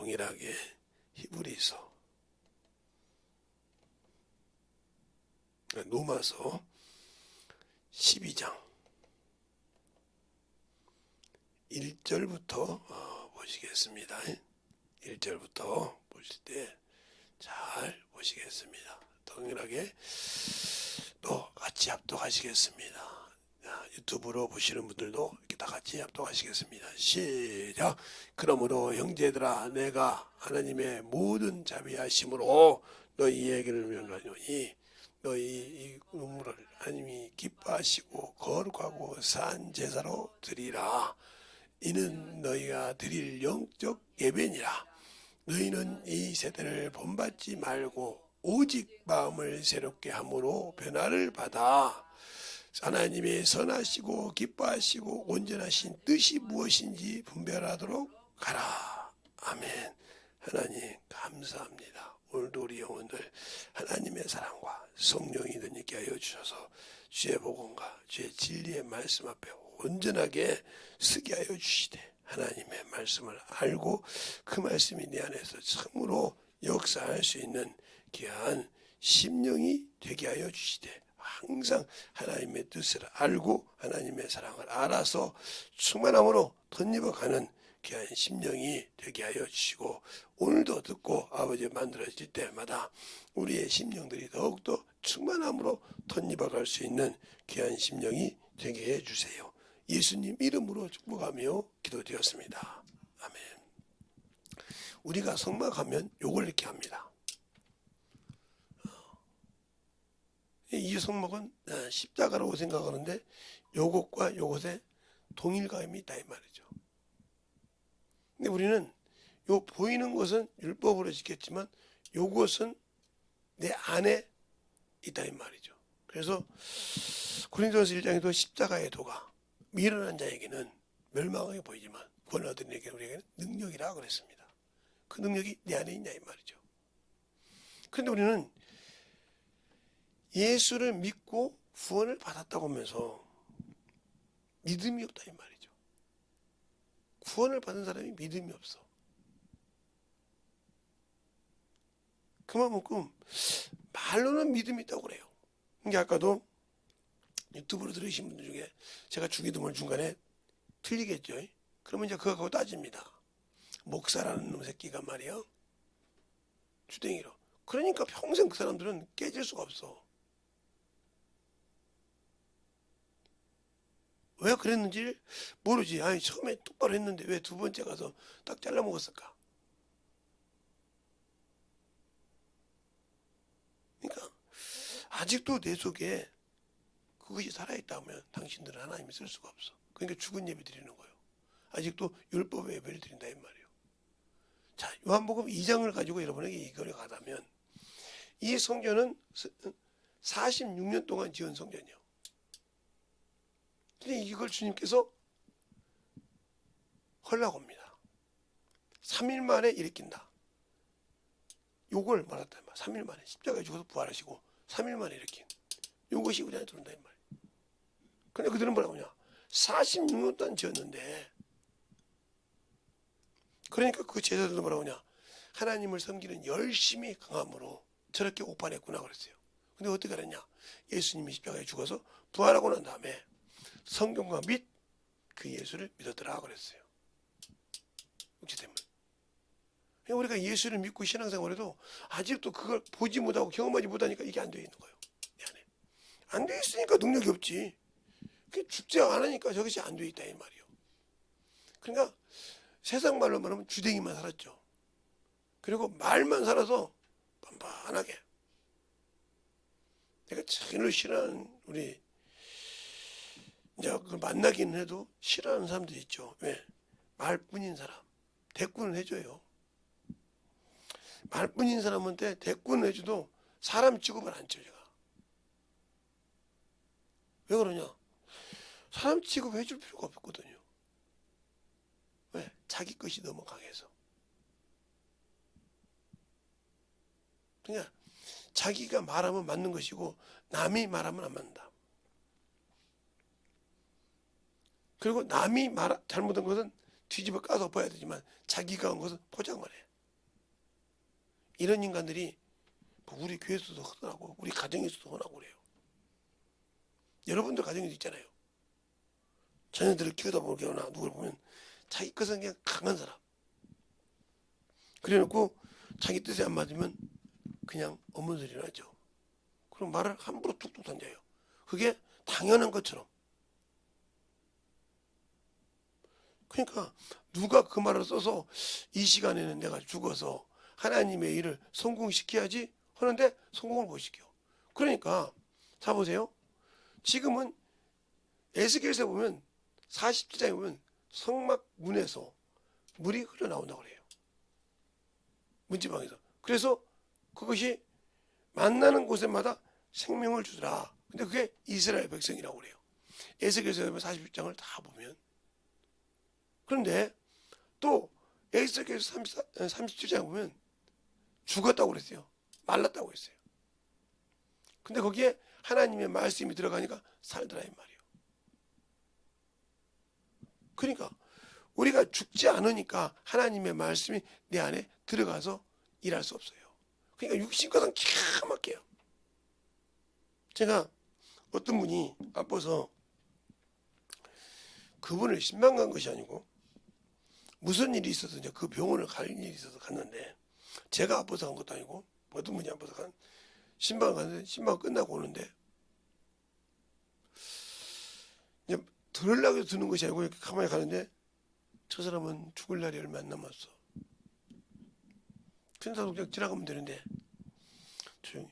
동일하게 히브리서, 로마서 12장 1절부터 보시겠습니다. 1절부터 보실 때 잘 보시겠습니다. 동일하게 또 같이 합독하시겠습니다. 유튜브로 보시는 분들도 이렇게 다 같이 합독하시겠습니다. 시작. 그러므로 형제들아, 내가 하나님의 모든 자비하심으로 너희에게를 명하노니 너희 이 눈물을 하나님이 기뻐하시고 거룩하고 산 제사로 드리라. 이는 너희가 드릴 영적 예배니라. 너희는 이 세대를 본받지 말고 오직 마음을 새롭게 함으로 변화를 받아 하나님의 선하시고 기뻐하시고 온전하신 뜻이 무엇인지 분별하도록 하라. 아멘. 하나님 감사합니다. 오늘도 우리 영혼들 하나님의 사랑과 성령이 능력케 하여 주셔서 주의 복음과 주의 진리의 말씀 앞에 온전하게 서게 하여 주시되 하나님의 말씀을 알고 그 말씀이 내 안에서 참으로 역사할 수 있는 귀한 심령이 되게 하여 주시되 항상 하나님의 뜻을 알고 하나님의 사랑을 알아서 충만함으로 덧입어가는 귀한 심령이 되게 하여 주시고 오늘도 듣고 아버지 만들어질 때마다 우리의 심령들이 더욱더 충만함으로 덧입어갈 수 있는 귀한 심령이 되게 해주세요. 예수님 이름으로 축복하며 기도드렸습니다. 아멘. 우리가 성막하면 요걸 이렇게 합니다. 이 성막은 십자가라고 생각하는데 요것과 요것에 동일감이 있다 이 말이죠. 근데 우리는 요 보이는 것은 율법으로 지켰지만 요것은 내 안에 있다 이 말이죠. 그래서 고린도전서 1장에도 십자가의 도가 미련한 자에게는 멸망하게 보이지만 구원 얻은 이에게 우리에게는 능력이라 그랬습니다. 그 능력이 내 안에 있냐 이 말이죠. 그런데 우리는 예수를 믿고 구원을 받았다고 하면서 믿음이 없다 이 말이죠. 구원을 받은 사람이 믿음이 없어. 그만큼 말로는 믿음이 있다고 그래요. 그러니까 아까도 유튜브로 들으신 분들 중에 제가 주기도문 중간에 틀리겠죠. 그러면 이제 그거 갖고 따집니다. 목사라는 놈 새끼가 말이야. 주댕이로. 그러니까 평생 그 사람들은 깨질 수가 없어. 왜 그랬는지 모르지. 아니 처음에 똑바로 했는데 왜 두 번째 가서 딱 잘라 먹었을까? 그러니까 아직도 내 속에 그것이 살아있다면 당신들은 하나님이 쓸 수가 없어. 그러니까 죽은 예배 드리는 거예요. 아직도 율법의 예배를 드린다 이 말이에요. 자, 요한복음 2장을 가지고 여러분에게 이거를 가다면 이 성전은 46년 동안 지은 성전이에요. 근데 이걸 주님께서 헐락옵니다. 3일 만에 일으킨다. 요걸 말했다. 3일 만에 십자가에 죽어서 부활하시고 3일 만에 일으킨 요것이 우리 안에 들어온다 이 말이에요. 근데 그들은 뭐라고 하냐? 46년 동안 지었는데 그러니까 그 제자들도 뭐라고 하냐? 하나님을 섬기는 열심히 강함으로 저렇게 오판했구나 그랬어요. 근데 어떻게 알았냐? 예수님이 십자가에 죽어서 부활하고 난 다음에 성경과 및 그 예수를 믿었더라 그랬어요. 그렇기 때문에 우리가 예수를 믿고 신앙생활해도 아직도 그걸 보지 못하고 경험하지 못하니까 이게 안 되어 있는 거예요. 내 안에 안 되어 있으니까 능력이 없지. 죽지 안 하니까 저것이 안 되어 있다 이 말이에요. 그러니까 세상 말로 말하면 주댕이만 살았죠. 그리고 말만 살아서 반반하게. 내가 정말 싫어하는 우리 이제 그걸 만나기는 해도 싫어하는 사람들이 있죠. 왜? 말뿐인 사람. 대꾸는 해줘요. 말뿐인 사람한테 대꾸는 해줘도 사람 취급을 안 쳐, 제가. 왜 그러냐? 사람 취급해 줄 필요가 없거든요. 왜? 자기 것이 너무 강해서. 그러니까 자기가 말하면 맞는 것이고 남이 말하면 안 맞는다. 그리고 남이 잘못한 것은 뒤집어 까서 엎어야 되지만 자기가 한 것은 포장을 해. 이런 인간들이 우리 교회에서도 흔하고 우리 가정에서도 흔하고 그래요. 여러분들 가정에도 있잖아요. 자녀들을 키우다 보거나 누굴 보면 자기 것은 그냥 강한 사람. 그래놓고 자기 뜻에 안 맞으면 그냥 없는 소리를 하죠. 그럼 말을 함부로 툭툭 던져요. 그게 당연한 것처럼. 그러니까 누가 그 말을 써서 이 시간에는 내가 죽어서 하나님의 일을 성공시켜야지 하는데 성공을 못 시켜. 그러니까 자 보세요. 지금은 에스겔서에 보면 47장에 보면 성막 문에서 물이 흘러나온다고 그래요. 문지방에서. 그래서 그것이 만나는 곳에마다 생명을 주더라. 근데 그게 이스라엘 백성이라고 그래요. 에스겔서 41장을 다 보면. 그런데 또 에스겔서 37장에 보면 죽었다고 그랬어요. 말랐다고 했어요. 근데 거기에 하나님의 말씀이 들어가니까 살더라 이 말이에요. 그러니까 우리가 죽지 않으니까 하나님의 말씀이 내 안에 들어가서 일할 수 없어요. 그러니까 육신과는 기가 막혀요. 제가 어떤 분이 아파서 그분을 신방 간 것이 아니고 무슨 일이 있어서 이제 그 병원을 갈 일이 있어서 갔는데 제가 아파서 간 것도 아니고 어떤 분이 아파서 간 신방 갔는데 신방 끝나고 오는데 이제 들으려고 해서 드는 것이 아니고 이렇게 가만히 가는데 저 사람은 죽을 날이 얼마 안 남았어. 그런 사람 그냥 지나가면 되는데 조용히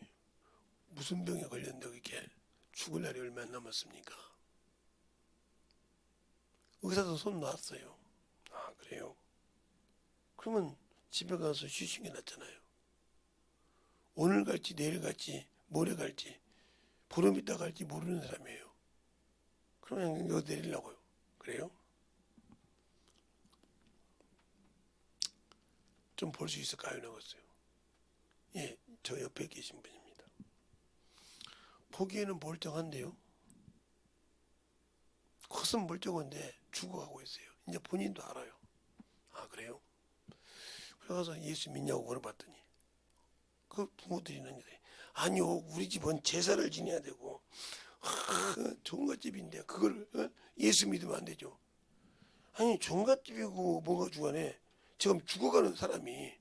무슨 병에 걸렸는데 이렇게 죽을 날이 얼마 안 남았습니까? 의사도 손 놨어요. 아 그래요? 그러면 집에 가서 쉬시는 게 낫잖아요. 오늘 갈지 내일 갈지 모레 갈지 보름 있다 갈지 모르는 사람이에요. 그러면 여기 내리려고요. 그래요? 좀 볼 수 있을까요? 나갔어요. 예, 저 옆에 계신 분입니다. 보기에는 멀쩡한데요. 겉은 멀쩡한데 죽어가고 있어요. 이제 본인도 알아요. 아 그래요? 그래서 예수 믿냐고 물어봤더니 그 부모들이 있는데 아니요 우리 집은 제사를 지내야 되고 종갓집인데 그걸 예수 믿으면 안 되죠. 아니 종갓집이고 뭐가 주간에 지금 죽어가는 사람이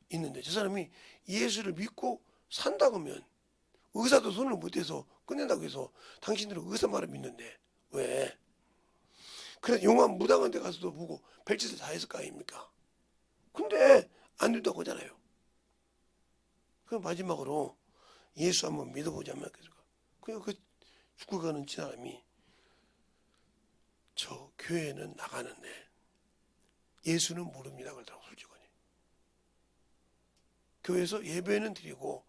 있는데 저 사람이 예수를 믿고 산다 그러면 의사도 손을 못 대서 끝낸다고 해서 당신들은 의사 말을 믿는데 왜? 그래서 용암 무당한 데 가서도 보고 별짓을 다 했을 거 아닙니까? 근데 안 된다고 하잖아요. 그 마지막으로 예수 한번 믿어보자면 그 죽어가는 사람이 저 교회는 나가는데 예수는 모릅니다 그러더라고 솔직하니. 교회에서 예배는 드리고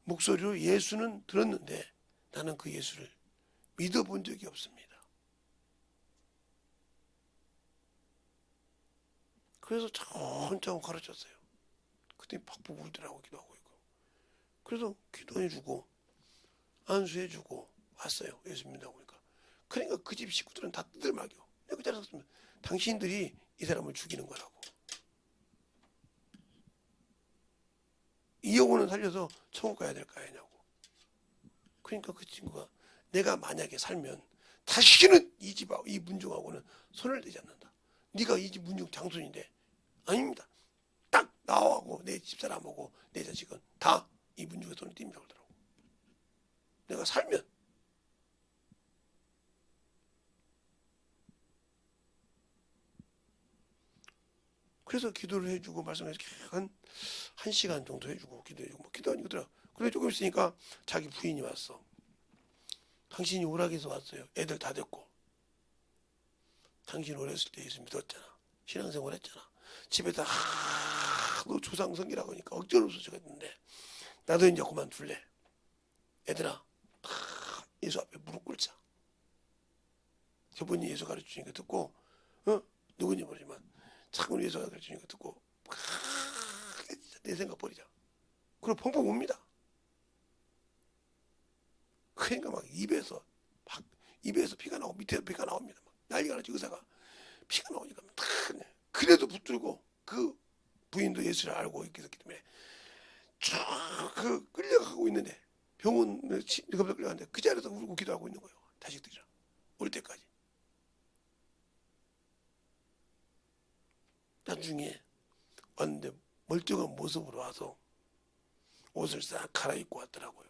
목소리로 예수는 들었는데 나는 그 예수를 믿어본 적이 없습니다. 그래서 차근차근 가르쳤어요. 그때 팍팍 울더라고 기도하고 있고. 그래서 기도해주고 안수해주고 왔어요. 예수 믿다고 보니까. 그러니까 그 집 식구들은 다 뜨들막여. 내가 그 자리에 섰으면 당신들이 이 사람을 죽이는 거라고. 이 영혼은 살려서 천국 가야 될 거 아니냐고. 그러니까 그 친구가 내가 만약에 살면 다시는 이 집하고 이 문중하고는 손을 대지 않는다. 네가 이 집 문중 장손인데 아닙니다. 딱 나하고 내 집사람하고 내 자식은 다 이 문중에 손을 띱니다 그러더라고. 내가 살면. 그래서 기도를 해주고 말씀해서 한 시간 정도 해주고 기도해주고 뭐 기도하니까 더라. 그래 조금 있으니까 자기 부인이 왔어. 당신이 오락에서 왔어요. 애들 다 됐고. 당신 어렸을 때 예수 믿었잖아. 신앙생활 했잖아. 집에다 너 조상 섬기라고 하니까 억지로 소식했는데 나도 이제 그만둘래. 얘들아 예수 앞에 무릎 꿇자. 저분이 예수 가르치니까 듣고 누군지 모르지만 자꾸 예수 가르치니까 듣고 내 생각 버리자. 그리고 펑펑 웁니다. 그러니까 막 입에서 피가 나오고 밑에서 피가 나옵니다. 막 난리가 나지 의사가 피가 나오니까 탁 그래도 붙들고 그 부인도 예수를 알고 있기 때문에 쭉 끌려가고 있는데 병원에 급하게 끌려가는데 그 자리에서 울고 기도하고 있는 거예요. 자식들이랑 올 때까지. 나중에 왔는데 멀쩡한 모습으로 와서 옷을 싹 갈아입고 왔더라고요.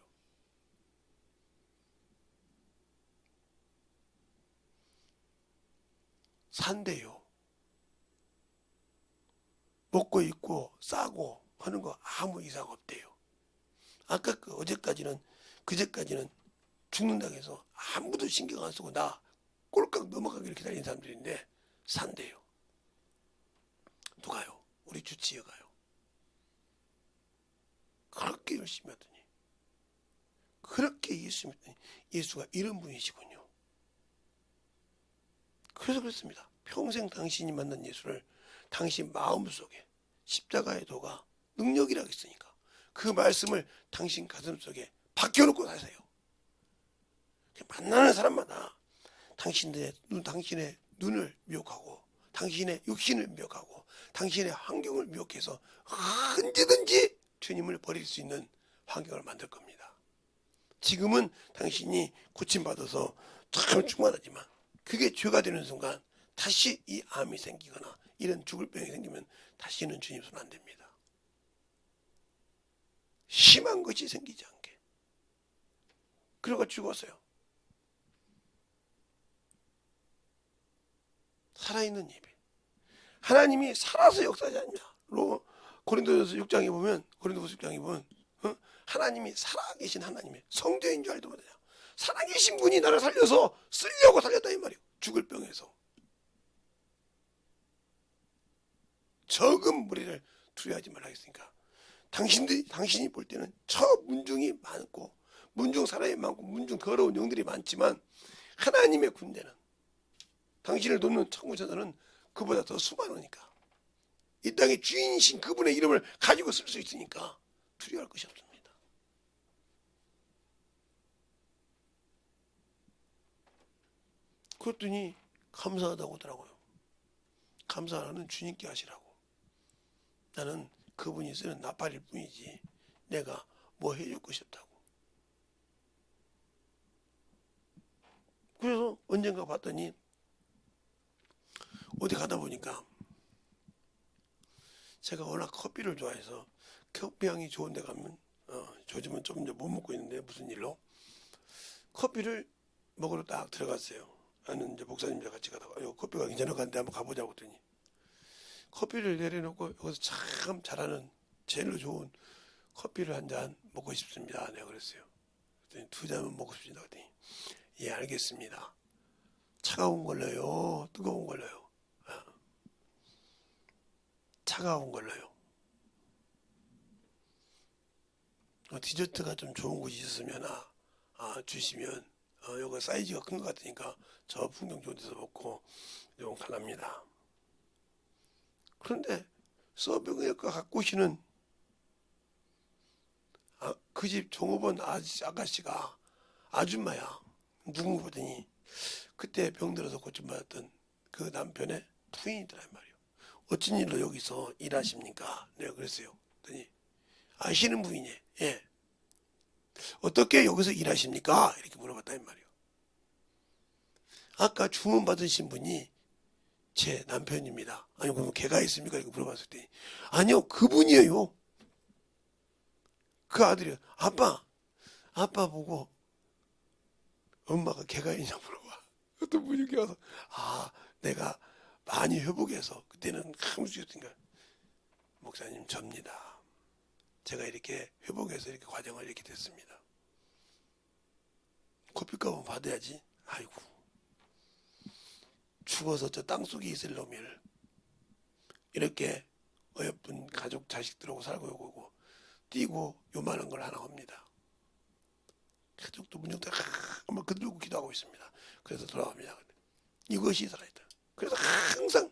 산대요. 먹고 입고 싸고 하는 거 아무 이상 없대요. 아까 어제까지는 그제까지는 죽는다고 해서 아무도 신경 안 쓰고 나 꼴깍 넘어가기를 기다리는 사람들인데 산대요. 누가요? 우리 주치의가요. 그렇게 열심히 하더니 그렇게 예수 믿더니 예수가 이런 분이시군요. 그래서 그렇습니다. 평생 당신이 만난 예수를 당신 마음속에 십자가의 도가 능력이라고 했으니까 그 말씀을 당신 가슴속에 박혀놓고 사세요. 만나는 사람마다 당신의 눈을 미혹하고 당신의 육신을 미혹하고 당신의 환경을 미혹해서 언제든지 주님을 버릴 수 있는 환경을 만들 겁니다. 지금은 당신이 고침받아서 참 충만하지만 그게 죄가 되는 순간 다시 이 암이 생기거나 이런 죽을 병이 생기면 다시는 주님 손 안 댑니다. 심한 것이 생기지 않게. 그러고 죽었어요. 살아있는 예배. 하나님이 살아서 역사하지 않냐. 고린도전서 6장에 보면 하나님이 살아계신 하나님의 성도인 줄 알도 못하냐. 살아계신 분이 나를 살려서 쓰려고 살렸다 이 말이에요. 죽을 병에서. 적은 무리를 두려워하지 말라 했으니까 당신이 볼 때는 저 문중이 많고 문중 사람이 많고 문중 더러운 영들이 많지만 하나님의 군대는 당신을 돕는 천군천사는 그보다 더 수많으니까 이 땅의 주인이신 그분의 이름을 가지고 쓸 수 있으니까 두려워할 것이 없습니다. 그랬더니 감사하다고 하더라고요. 감사하는 주님께 하시라고. 나는 그분이 쓰는 나팔일 뿐이지 내가 뭐 해줄 것이 없다고. 그래서 언젠가 봤더니 어디 가다 보니까 제가 워낙 커피를 좋아해서 커피 향이 좋은 데 가면 요즘은 좀 이제 못 먹고 있는데 무슨 일로 커피를 먹으러 딱 들어갔어요. 나는 이제 목사님들 같이 가다가 커피가 괜찮은 것 같은데 한번 가보자고 했더니 커피를 내려놓고 여기서 참 잘하는 제일로 좋은 커피를 한 잔 먹고 싶습니다. 내가 그랬어요. 그랬더니 2잔은 먹고 싶습니다. 그랬더니 예 알겠습니다. 차가운 걸로요? 뜨거운 걸로요? 차가운 걸로요. 디저트가 좀 좋은 곳이 있으면 주시면 요거 사이즈가 큰 것 같으니까 저 풍경 좋은 데서 먹고 좀 갈랍니다. 그런데 서빙회과 갖고 오시는 그 집 종업원 아가씨가 아줌마야. 누군가 보더니 그때 병들어서 고침받았던 그 남편의 부인이더라 말이에요. 어쩐 일로 여기서 일하십니까? 내가 그랬어요. 그랬더니 아시는 부인이 예. 어떻게 여기서 일하십니까? 이렇게 물어봤다 말이에요. 아까 주문 받으신 분이 제 남편입니다. 아니 그럼 개가 있습니까? 이렇게 물어봤을 때 아니요 그분이에요. 그 아들이 아빠 보고 엄마가 개가 있냐 물어봐. 어떤 분이 이렇게 와서 내가 많이 회복해서 그때는 감수였으니까 목사님 접니다. 제가 이렇게 회복해서 이렇게 과정을 이렇게 됐습니다. 커피값은 받아야지. 아이고 죽어서 저 땅속에 있을 놈을 이렇게 어여쁜 가족 자식들하고 살고 오고 뛰고 요만한 걸 하나 합니다. 가족도 문정도 아마 그들고 기도하고 있습니다. 그래서 돌아갑니다. 이것이 살아있다. 그래서 항상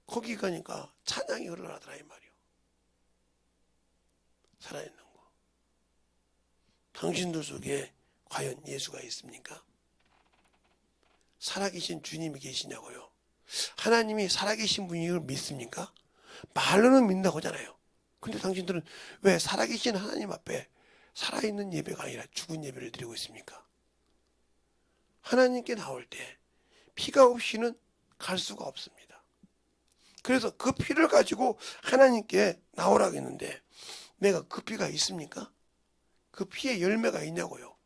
거기 가니까 찬양이 흘러나더라 이 말이요. 살아있는 거. 당신들 속에 과연 예수가 있습니까? 살아계신 주님이 계시냐고요. 하나님이 살아계신 분인 걸 믿습니까? 말로는 믿는다고 하잖아요. 근데 당신들은 왜 살아계신 하나님 앞에 살아있는 예배가 아니라 죽은 예배를 드리고 있습니까? 하나님께 나올 때 피가 없이는 갈 수가 없습니다. 그래서 그 피를 가지고 하나님께 나오라고 했는데 내가 그 피가 있습니까? 그 피에 열매가 있냐고요.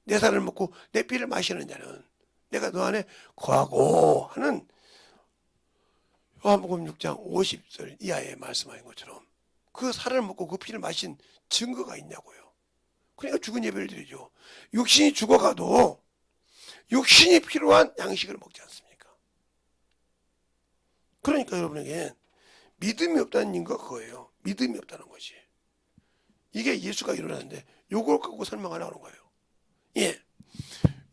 내 살을 먹고 내 피를 마시는 자는 내가 너 안에 거하고 하는 요한복음 6장 50절 이하에 말씀하신 것처럼 그 살을 먹고 그 피를 마신 증거가 있냐고요. 그러니까 죽은 예배를 드리죠. 육신이 죽어가도 육신이 필요한 양식을 먹지 않습니까? 그러니까 여러분에게 믿음이 없다는 이유가 그거예요. 믿음이 없다는 것이. 이게 예수가 일어나는데 요걸 갖고 설명하려고 하는 거예요. 예.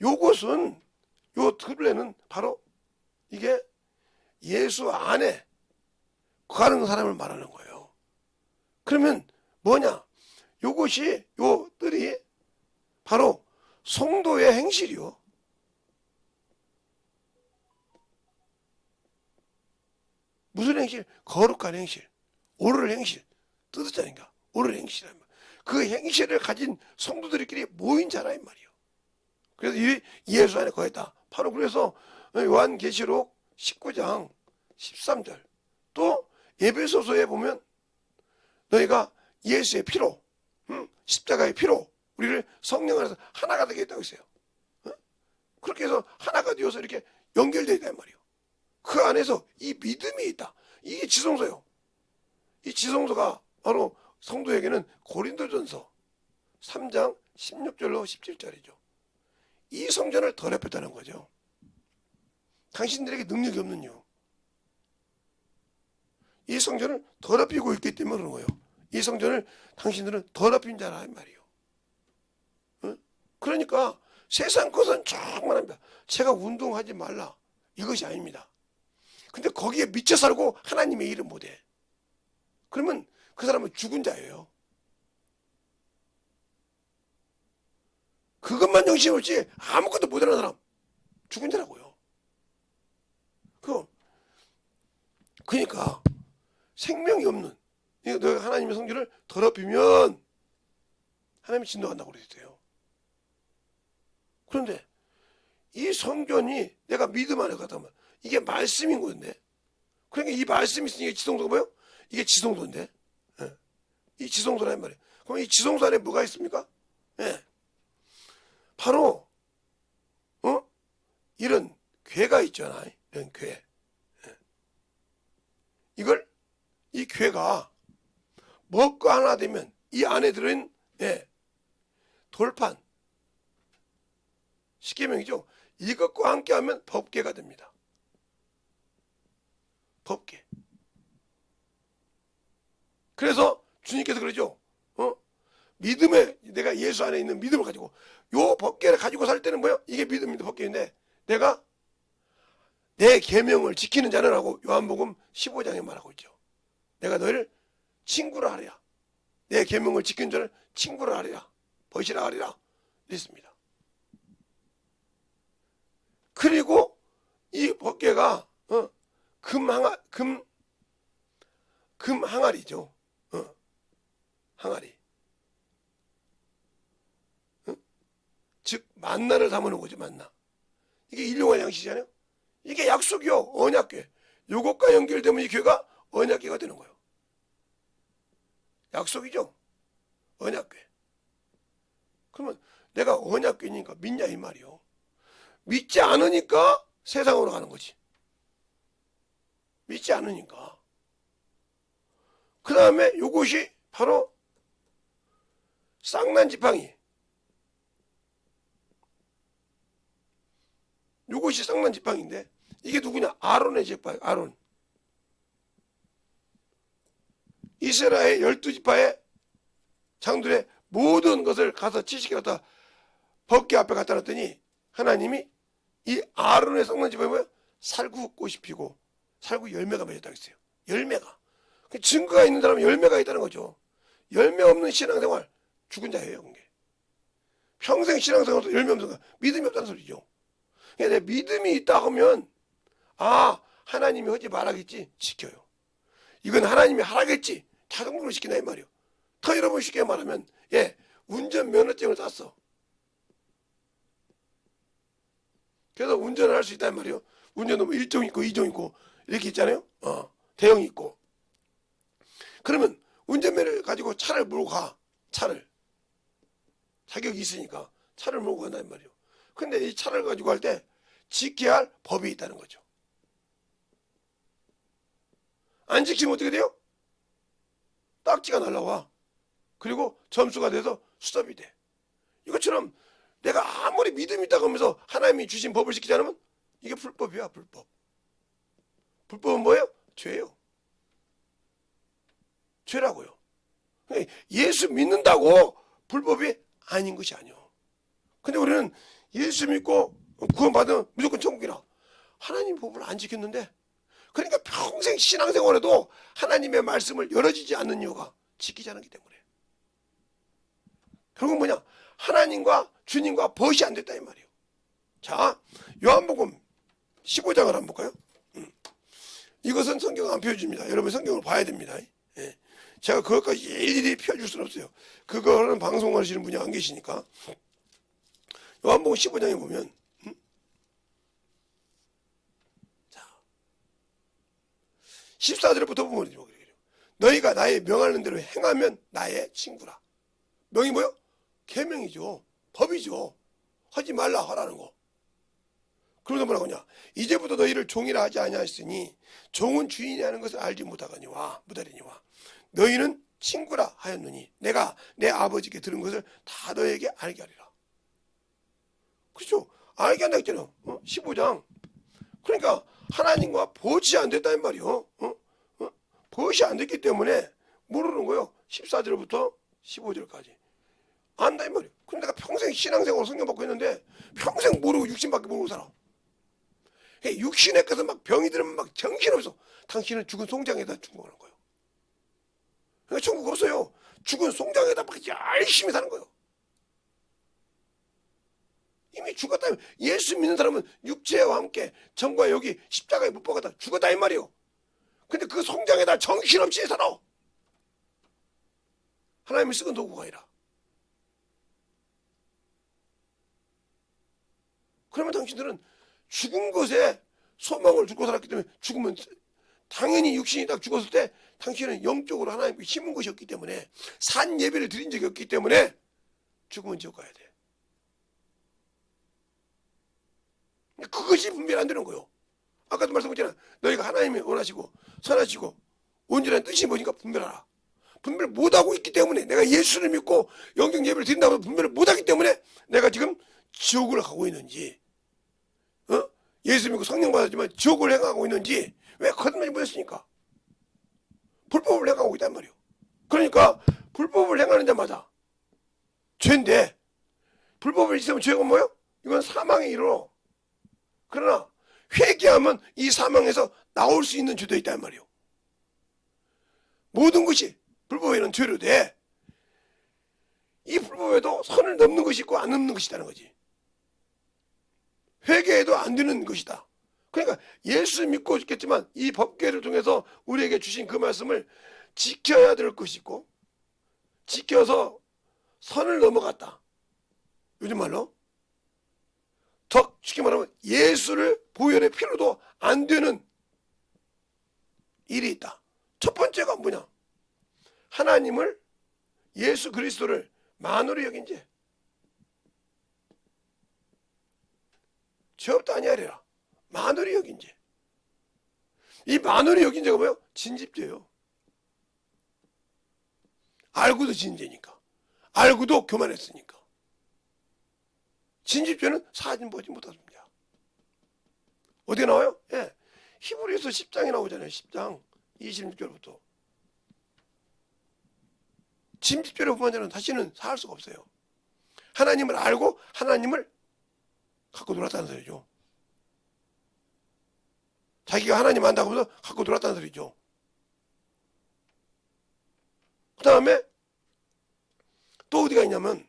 요것은 요 둘레는 바로 이게 예수 안에 거하는 사람을 말하는 거예요. 그러면 뭐냐? 요것이 요 뜰이 바로 성도의 행실이요. 무슨 행실? 거룩한 행실, 옳을 행실, 뜻자니까 옳을 행실이란 말. 그 행실을 가진 성도들끼리 모인 자라 이 말이에요. 그래서 이 예수 안에 거했다. 바로 그래서 요한계시록 19장 13절 또 에베소서에 보면 너희가 예수의 피로 십자가의 피로 우리를 성령 안에서 하나가 되게 했다고 했어요. 그렇게 해서 하나가 되어서 이렇게 연결되어 있단 말이에요. 그 안에서 이 믿음이 있다. 이게 지성소예요. 이 지성소가 바로 성도에게는 고린도전서 3장 16절로 17절이죠. 이 성전을 더럽혔다는 거죠. 당신들에게 능력이 없는 이유. 이 성전을 더럽히고 있기 때문에 그런 거예요. 이 성전을 당신들은 더럽힌 자라 이 말이에요. 그러니까 세상 것은 정말 합니다. 제가 운동하지 말라. 이것이 아닙니다. 근데 거기에 미쳐 살고 하나님의 일을 못해. 그러면 그 사람은 죽은 자예요. 그것만 정신이 없지 아무것도 못하는 사람 죽은 자라고요. 그러니까 생명이 없는 너가 하나님의 성전을 더럽히면 하나님이 진노한다고 그랬어요. 그런데 이 성전이 내가 믿음 안에 갔다면 이게 말씀인 건데 그러니까 이 말씀이 있으니까 지성소가 뭐예요? 이게 지성소인데 이 지성소라는 말이에요. 그럼 이 지성소 안에 뭐가 있습니까? 바로 이런 괴가 있잖아. 이런 괴. 이 괴가 먹고 하나 되면 이 안에 들어있는 돌판 십계명이죠. 이것과 함께하면 법궤가 됩니다. 법궤. 그래서 주님께서 그러죠. 믿음에 내가 예수 안에 있는 믿음을 가지고 요 법궤를 가지고 살 때는 뭐예요? 이게 믿음입니다. 법궤인데 내가 내 계명을 지키는 자는 하고 요한복음 15장에 말하고 있죠. 내가 너희를 친구라 하리라. 내 계명을 지키는 자를 친구라 하리라. 벗이라 하리라. 이랬습니다. 그리고 이 법궤가 금 항아리죠. 항아리. 즉 만나를 담아놓은 거죠. 만나. 이게 일용할 양식이잖아요. 이게 약속이요. 언약궤. 요것과 연결되면 이 궤가 언약궤가 되는 거예요. 약속이죠. 언약궤. 그러면 내가 언약궤니까 믿냐 이 말이요. 믿지 않으니까 세상으로 가는 거지. 믿지 않으니까. 그 다음에 요것이 바로 쌍난 지팡이. 요것이 쌍난 지팡이인데 이게 누구냐? 아론의 지팡이. 아론. 이스라엘 12지파의 장들의 모든 것을 가서 지식에 갖다 법궤 앞에 갖다 놨더니 하나님이 이 아론의 쌍난 지팡이 뭐예요? 살구꽃이 피고 살구 열매가 맺었다고 했어요. 열매가. 증거가 있는 사람은 열매가 있다는 거죠. 열매 없는 신앙생활 죽은 자예요. 그게. 평생 신앙생활도 열매 없는 거 믿음이 없다는 소리죠. 그러니까 내 믿음이 있다 하면 하나님이 하지 말라겠지 지켜요. 이건 하나님이 하라겠지. 자동으로 시키나 이 말이요. 더 여러분 쉽게 말하면 운전면허증을 땄어. 그래서 운전을 할 수 있단 말이에요. 운전도 뭐 1종 있고 2종 있고 이렇게 있잖아요. 대형이 있고. 그러면 운전면허를 가지고 차를 몰고 가. 차를. 자격이 있으니까 차를 몰고 간단 말이에요. 근데 이 차를 가지고 갈 때 지켜야 할 법이 있다는 거죠. 안 지키면 어떻게 돼요? 딱지가 날라와. 그리고 점수가 돼서 수습이 돼. 이것처럼 내가 아무리 믿음이 있다고 하면서 하나님이 주신 법을 지키지 않으면 이게 불법이야, 불법. 불법은 뭐예요? 죄예요. 죄라고요. 예수 믿는다고 불법이 아닌 것이 아니요. 근데 우리는 예수 믿고 구원받으면 무조건 천국이라. 하나님 법을 안 지켰는데, 그러니까 평생 신앙생활에도 하나님의 말씀을 열어지지 않는 이유가 지키지 않기 때문에. 결국 뭐냐? 하나님과 주님과 벗이 안 됐다 이 말이에요. 자, 요한복음 15장을 한번 볼까요? 이것은 성경 안 펴줍니다. 여러분 성경을 봐야 됩니다. 예. 제가 그것까지 일일이 펴줄 수는 없어요. 그거는 방송하시는 분이 안 계시니까. 요한복음 15장에 보면 자 14절부터 보면 너희가 나의 명하는 대로 행하면 나의 친구라. 명이 뭐요? 계명이죠. 법이죠. 하지 말라 하라는 거. 그러다 뭐라고 하냐? 이제부터 너희를 종이라 하지 아니하였으니 종은 주인이 하는 것을 알지 못하거니와 너희는 친구라 하였느니 내가 내 아버지께 들은 것을 다 너에게 알게 하리라. 그렇죠? 알게 한다 했잖아요. 15장. 그러니까 하나님과 벗이 안 됐다는 말이요. 벗이 안 됐기 때문에 모르는 거예요. 14절부터 15절까지. 안다 이 말이에요. 근데 내가 평생 신앙생활 성경 받고 있는데 평생 모르고 육신밖에 모르고 살아. 육신에 가서 막 병이 들으면 막 정신없어. 당신은 죽은 송장에다 죽어가는 거예요. 그러니까 천국 없어요. 죽은 송장에다 막 열심히 사는 거예요. 이미 죽었다면 예수 믿는 사람은 육체와 함께 정과 여기 십자가에 못 박았다 죽었다 이 말이에요. 근데 그 송장에다 정신없이 살아. 하나님이 쓰는 도구가 아니라. 그러면 당신들은 죽은 것에 소망을 두고 살았기 때문에 죽으면 당연히 육신이 딱 죽었을 때 당신은 영적으로 하나님께 힘은 것이 없기 때문에 산 예배를 드린 적이 없기 때문에 죽으면 지옥 가야 돼. 그것이 분별 안 되는 거예요. 아까도 말씀드렸잖아. 너희가 하나님이 원하시고 선하시고 온전한 뜻이 뭐니까 분별하라. 분별 못하고 있기 때문에 내가 예수를 믿고 영적 예배를 드린다고 해서 분별을 못하기 때문에 내가 지금 지옥을 가고 있는지 예수 믿고 성령 받았지만 지옥을 행하고 있는지 왜 거듭나지 못했으니까 불법을 행하고 있단 말이에요. 그러니까 불법을 행하는 자마다 죄인데 불법을 있으면 죄가 뭐예요? 이건 사망에 이르러. 그러나 회개하면 이 사망에서 나올 수 있는 죄도 있단 말이에요. 모든 것이 불법에는 죄로 돼. 이 불법에도 선을 넘는 것이 있고 안 넘는 것이 있다는 거지. 회개해도 안 되는 것이다. 그러니까 예수 믿고 있겠지만 이 법궤를 통해서 우리에게 주신 그 말씀을 지켜야 될 것이 있고 지켜서 선을 넘어갔다. 요즘 말로 더 쉽게 말하면 예수를 보혈의 피로도 안 되는 일이 있다. 첫 번째가 뭐냐? 하나님을 예수 그리스도를 만으로 여긴 죄. 죄 없다 아니하리라. 만으로 여긴 죄. 이 만으로 여긴 죄가 뭐예요? 진집죄예요. 알고도 진죄니까. 알고도 교만했으니까. 진집죄는 사진 보지 못하십니다. 어디에 나와요? 예. 히브리서 10장에 나오잖아요. 10장 26절부터. 진집죄로 범한 자는 다시는 살 수가 없어요. 하나님을 알고 하나님을 갖고 놀았다는 소리죠. 자기가 하나님 안다고 해서 갖고 놀았다는 소리죠. 그 다음에 또 어디가 있냐면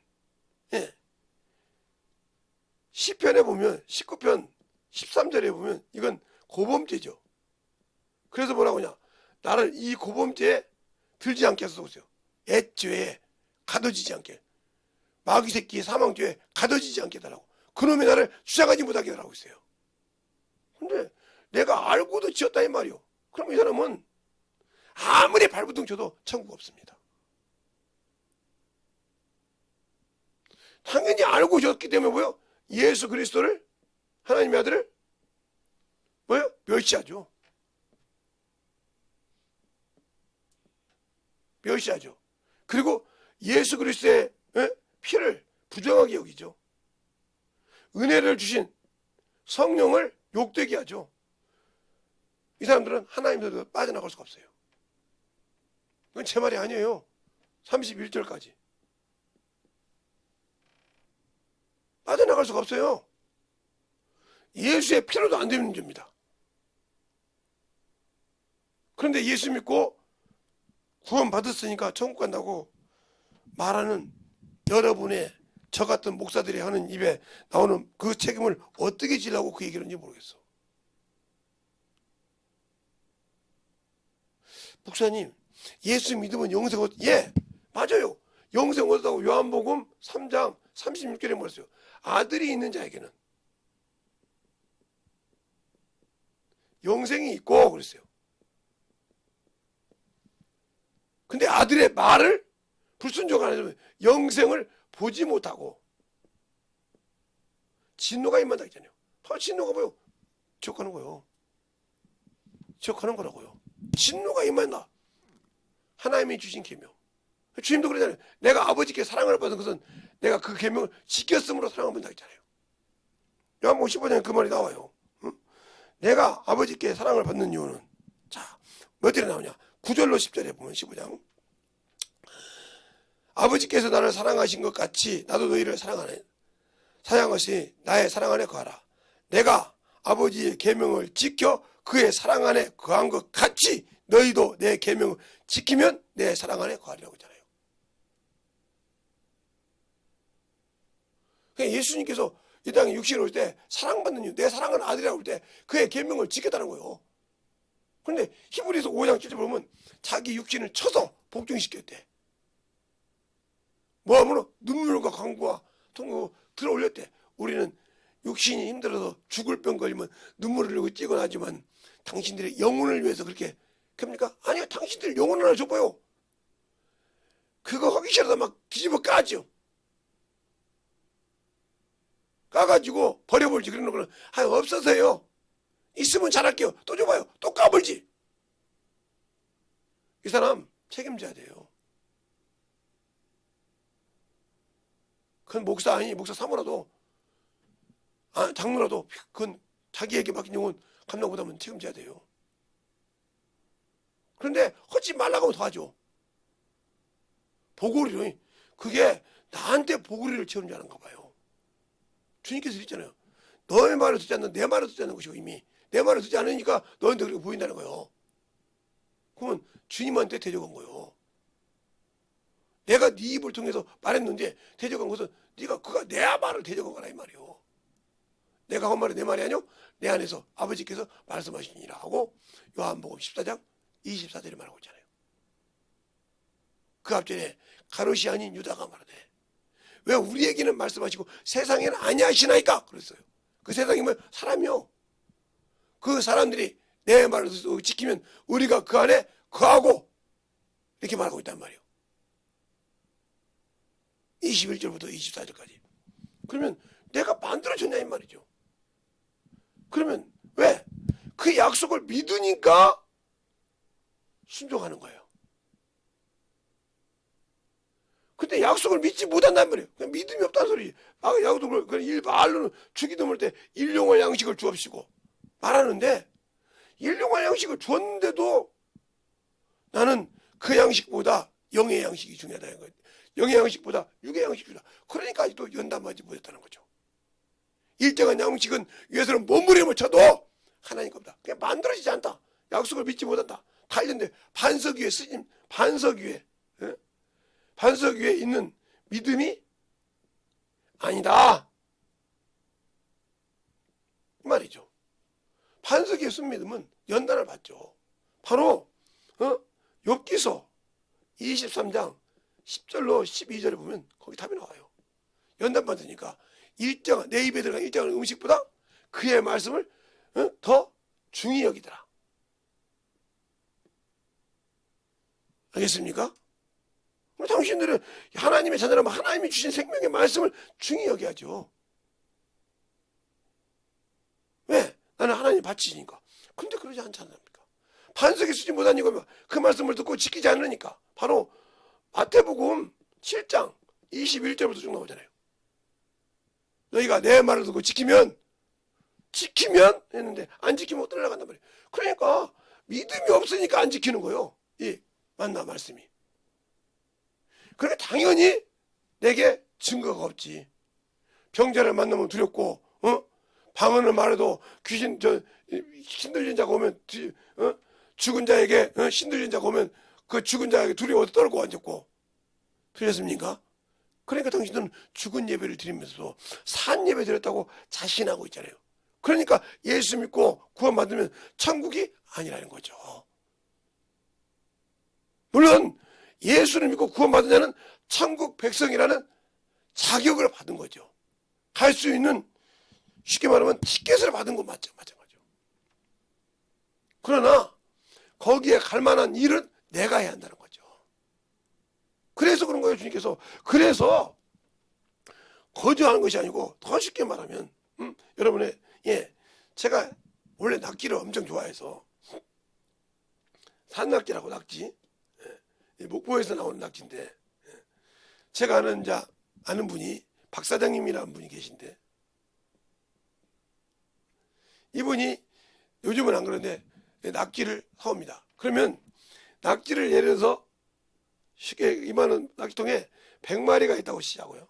시편에 보면 19편 13절에 보면 이건 고범죄죠. 그래서 뭐라고 하냐? 나를 이 고범죄에 들지 않게 해서 보세요. 애죄에 가둬지지 않게, 마귀 새끼의 사망죄에 가둬지지 않게 해달라고. 그놈이 나를 주장하지 못하게 해달라고 있어요. 근데 내가 알고도 지었다 이 말이요. 그럼 이 사람은 아무리 발부둥 쳐도 천국 없습니다. 당연히 알고 지었기 때문에 뭐요? 예수 그리스도를, 하나님의 아들을 뭐요? 멸시하죠. 멸시하죠. 그리고 예수 그리스도의 피를 부정하게 여기죠. 은혜를 주신 성령을 욕되게 하죠. 이 사람들은 하나님께서 빠져나갈 수가 없어요. 그건 제 말이 아니에요. 31절까지. 빠져나갈 수가 없어요. 예수의 피로도 안 되는 문제입니다. 그런데 예수 믿고 구원 받았으니까 천국 간다고 말하는 여러분의 저 같은 목사들이 하는 입에 나오는 그 책임을 어떻게 지려고 그 얘기를 하는지 모르겠어. 목사님, 예수 믿으면 영생 얻, 예, 맞아요. 영생 얻었다고 요한복음 3장 36절에 말했어요. 아들이 있는 자에게는 영생이 있고 그랬어요. 근데 아들의 말을 불순종하는 영생을 보지 못하고 진노가 임한다 했잖아요. 더 진노가 뭐요? 지옥하는 거예요. 지옥하는 거라고요. 진노가 임한다. 하나님이 주신 계명. 주님도 그러잖아요. 내가 아버지께 사랑을 받은 것은 내가 그 계명을 지켰으므로 사랑을 받는다 했잖아요. 요한복음 15장에 그 말이 나와요. 응? 내가 아버지께 사랑을 받는 이유는, 자, 몇 절에 나오냐? 9절로 10절에 보면 15장. 아버지께서 나를 사랑하신 것 같이 나도 너희를 사랑하네. 사랑한 것이 나의 사랑 안에 거하라. 내가 아버지의 계명을 지켜 그의 사랑 안에 거한 것 같이 너희도 내 계명을 지키면 내 사랑 안에 거하리라고 했잖아요. 예수님께서 이 땅에 육신으로 올 때 사랑받는 이유, 내 사랑하는 아들이라고 할 때 그의 계명을 지켰다는 거예요. 그런데 히브리서 5장 7절 보면 자기 육신을 쳐서 복종시켰대. 뭐하면 눈물과 강구와 통곡 들어올렸대. 우리는 육신이 힘들어서 죽을 병 걸리면 눈물을 흘리고 찌곤하지만 당신들의 영혼을 위해서 그렇게 합니까? 아니요. 당신들 영혼을 하나 줘봐요. 그거 하기 싫어서 막 뒤집어 까죠. 까가지고 버려버리지. 그러는 거는 없어서요. 있으면 잘할게요. 또 줘봐요. 또 까불지. 이 사람 책임져야 돼요. 그건 목사 아니 목사 사모라도 장로라도 그건 자기에게 맡긴 영혼 감당 못하면 책임져야 돼요. 그런데 하지 말라고 하면 더 하죠. 보고리로. 그게 나한테 보고리를 채우는 줄 아는가 봐요. 주님께서 있잖아요. 너의 말을 듣지 않는 내 말을 듣지 않는 것이고 이미 내 말을 듣지 않으니까 너한테 그렇게 보인다는 거예요. 그러면 주님한테 대적한 거예요. 내가 네 입을 통해서 말했는데 대적한 것은 그가 내 말을 대적한 거라 이 말이요. 내가 한 말이 내 말이 아니요. 내 안에서 아버지께서 말씀하시니라 하고 요한복음 14장 24절에 말하고 있잖아요. 그 앞전에 가롯이 아닌 유다가 말하되 왜 우리에게는 말씀하시고 세상에는 아니하시나이까 그랬어요. 그 세상이 뭐 사람이요. 그 사람들이 내 말을 지키면 우리가 그 안에 거하고 이렇게 말하고 있단 말이에요. 21절부터 24절까지. 그러면 내가 만들어줬냐 이 말이죠. 그러면 왜? 그 약속을 믿으니까 순종하는 거예요. 근데 약속을 믿지 못한단 말이에요. 그냥 믿음이 없다는 소리지. 약속을 말로는 죽이 넘을 때 일용할 양식을 주옵시고 말하는데 일용할 양식을 줬는데도 나는 그 양식보다 영의 양식이 중요하다는 거예요. 영의 양식보다 육의 양식이 중요하다. 그러니까 아직도 연단하지 못했다는 거죠. 일정한 양식은 위해서는 몸부림을 쳐도 하나님 겁니다. 그냥 만들어지지 않다. 약속을 믿지 못한다. 달렸는데 반석 위에 스님, 반석 위에 있는 믿음이 아니다. 이 말이죠. 반석 위에 쓴 믿음은 연단을 받죠. 바로 23장 10절로 12절에 보면 거기 답이 나와요. 연단 받으니까 일정한 내 입에 들어간 일정한 음식보다 그의 말씀을 더 중히 여기더라. 알겠습니까? 당신들은 하나님의 자녀라면 하나님이 주신 생명의 말씀을 중히 여겨야죠. 왜? 나는 하나님 바치니까. 근데 그러지 않지 않습니까? 반석에 쓰지 못한 이거 그 말씀을 듣고 지키지 않으니까. 바로 마태복음 7장 21절부터 쭉 나오잖아요. 너희가 내 말을 듣고 지키면 했는데 안 지키면 어떻게 나간단 말이에요. 그러니까 믿음이 없으니까 안 지키는 거예요. 이 만나 말씀이. 그러니까 당연히 내게 증거가 없지. 병자를 만나면 두렵고 방언을 말해도 귀신 신들린 자가 오면 죽은 자에게 신들린 자가 오면 그 죽은 자에게 두려워서 떨고 앉았고. 들렸습니까? 그러니까 당신들은 죽은 예배를 드리면서 산 예배 드렸다고 자신하고 있잖아요. 그러니까 예수 믿고 구원받으면 천국이 아니라는 거죠. 물론 예수를 믿고 구원받은 자는 천국 백성이라는 자격을 받은 거죠. 갈 수 있는, 쉽게 말하면 티켓을 받은 거 맞죠. 마찬가지죠. 그러나 거기에 갈 만한 일은 내가 해야 한다는 거죠. 그래서 그런 거예요, 주님께서. 그래서 거저하는 것이 아니고 더 쉽게 말하면 여러분의 제가 원래 낙지를 엄청 좋아해서 산낙지라고 낙지 목포에서 나오는 낙지인데 제가 아는 분이 박 사장님이라는 분이 계신데 이분이 요즘은 안 그런데 낙지를 사옵니다. 그러면 낙지를 예를 들어서 쉽게 이만한 낙지통에 100마리가 있다고 시자고요.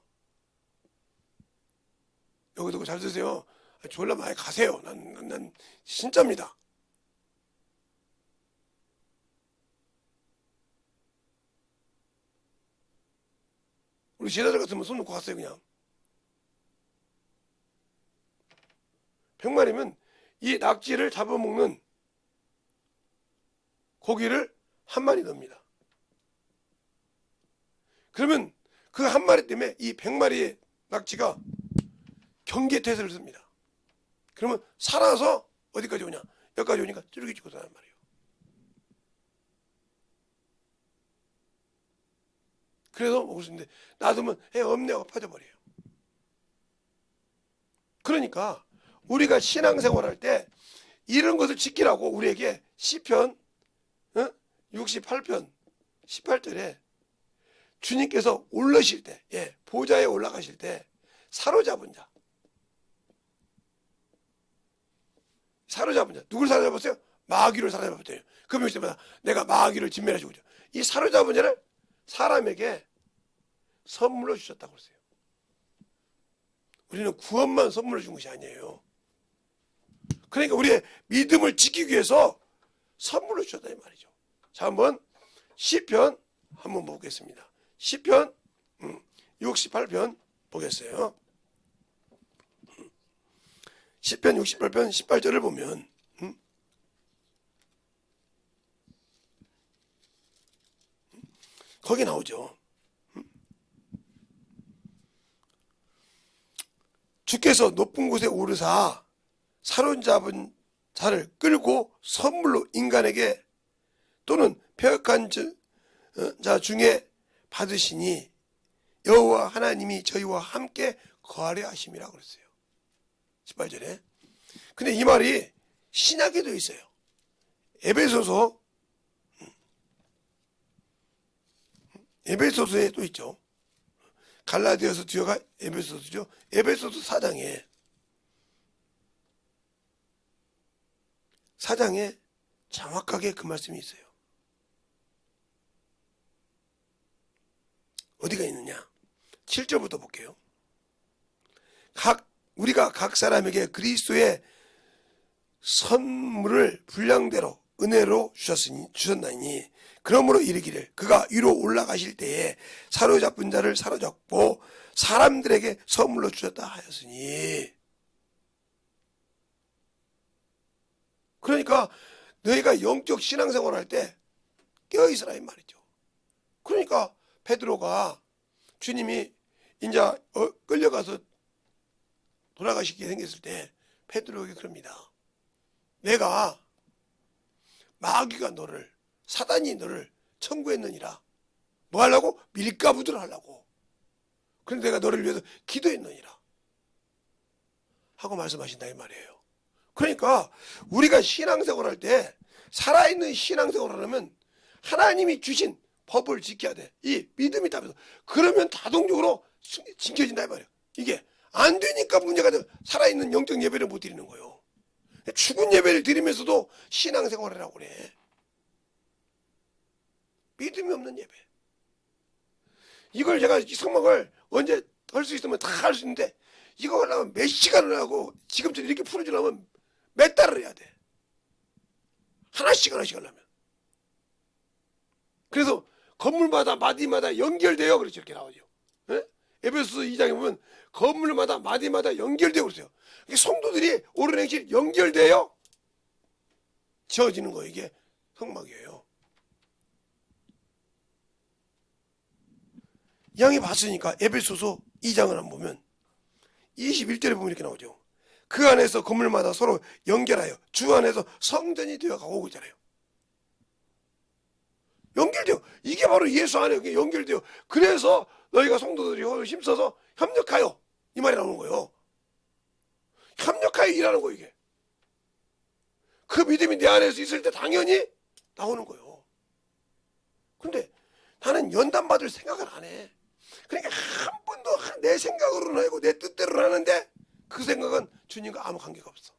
여기 두고 잘 드세요. 졸라 많이 가세요. 난 진짜입니다. 우리 제자들 같으면 손 놓고 갔어요. 그냥 100마리면 이 낙지를 잡아먹는 고기를 한 마리 넣습니다. 그러면 그 한 마리 때문에 이 100마리의 낙지가 경계태세를 씁니다. 그러면 살아서 어디까지 오냐? 여기까지 오니까 쫄깃쫄깃 하단 말이에요. 그래서 먹을 수 있는데 놔두면 없네요. 빠져버려요. 그러니까 우리가 신앙생활할 때 이런 것을 지키라고 우리에게 시편 68편 18절에 주님께서 올라실 때 보좌에 올라가실 때 사로잡은 자 누굴 사로잡았어요? 마귀를 사로잡았대요. 그러면 때마다 내가 마귀를 진멸하시고 있죠. 이 사로잡은 자를 사람에게 선물로 주셨다고 그랬어요. 우리는 구원만 선물로 준 것이 아니에요. 그러니까 우리의 믿음을 지키기 위해서 선물로 주셨다 이 말이죠. 자, 한번 시편 한번 보겠습니다. 시편 68편 보겠어요. 시편 68편 18절을 보면 거기 나오죠. 주께서 높은 곳에 오르사 사로잡은 자를 끌고 선물로 인간에게 또는 패역한 자 중에 받으시니 여호와 하나님이 저희와 함께 거하려 하심이라고 그랬어요. 18절에. 근데 이 말이 신약에도 있어요. 에베소서에 또 있죠. 갈라디아서 뒤어가 에베소서죠. 에베소서 4장에 정확하게 그 말씀이 있어요. 어디가 있느냐? 7절부터 볼게요. 우리가 각 사람에게 그리스도의 선물을 분량대로 은혜로 주셨나니 그러므로 이르기를 그가 위로 올라가실 때에 사로잡은 자를 사로잡고 사람들에게 선물로 주셨다 하였으니. 그러니까 너희가 영적 신앙생활 할 때 깨어있으라 이 말이죠. 그러니까 베드로가 주님이 이제 끌려가서 돌아가시게 생겼을 때 베드로에게 그럽니다. 내가 마귀가 너를, 사단이 너를 청구했느니라. 뭐 하려고? 밀가부들 하려고. 그런데 내가 너를 위해서 기도했느니라 하고 말씀하신다 이 말이에요. 그러니까 우리가 신앙생활 할 때 살아있는 신앙생활을 하면 하나님이 주신 법을 지켜야 돼. 이 믿음이 있다면서. 그러면 자동적으로 지켜진다 이 말이에요. 이게 안 되니까 문제가 돼. 살아있는 영적 예배를 못 드리는 거예요. 죽은 예배를 드리면서도 신앙생활이라고 그래. 믿음이 없는 예배. 이걸 제가 이 성막을 언제 할 수 있으면 다 할 수 있는데 이거 하려면 몇 시간을 하고 지금처럼 이렇게 풀어주려면 몇 달을 해야 돼. 하나씩 하려면. 그래서 건물마다 마디마다 연결돼요. 그렇죠. 이렇게 나오죠. 에베소서 2장에 보면 건물마다 마디마다 연결되고 그러세요. 성도들이 옳은 행실 연결돼요. 지어지는 거예요. 이게 성막이에요. 양이 봤으니까 에베소서 2장을 한번 보면 21절에 보면 이렇게 나오죠. 그 안에서 건물마다 서로 연결하여 주 안에서 성전이 되어가고 있잖아요. 연결돼요. 이게 바로 예수 안에 연결돼요. 그래서 너희가 성도들이 힘써서 협력하여 이 말이 나오는 거예요. 협력하여 일하는 거예요. 이게. 그 믿음이 내 안에서 있을 때 당연히 나오는 거예요. 근데 나는 연단받을 생각을 안 해. 그러니까 한 번도 내 생각으로는 하고 내 뜻대로 하는데 그 생각은 주님과 아무 관계가 없어.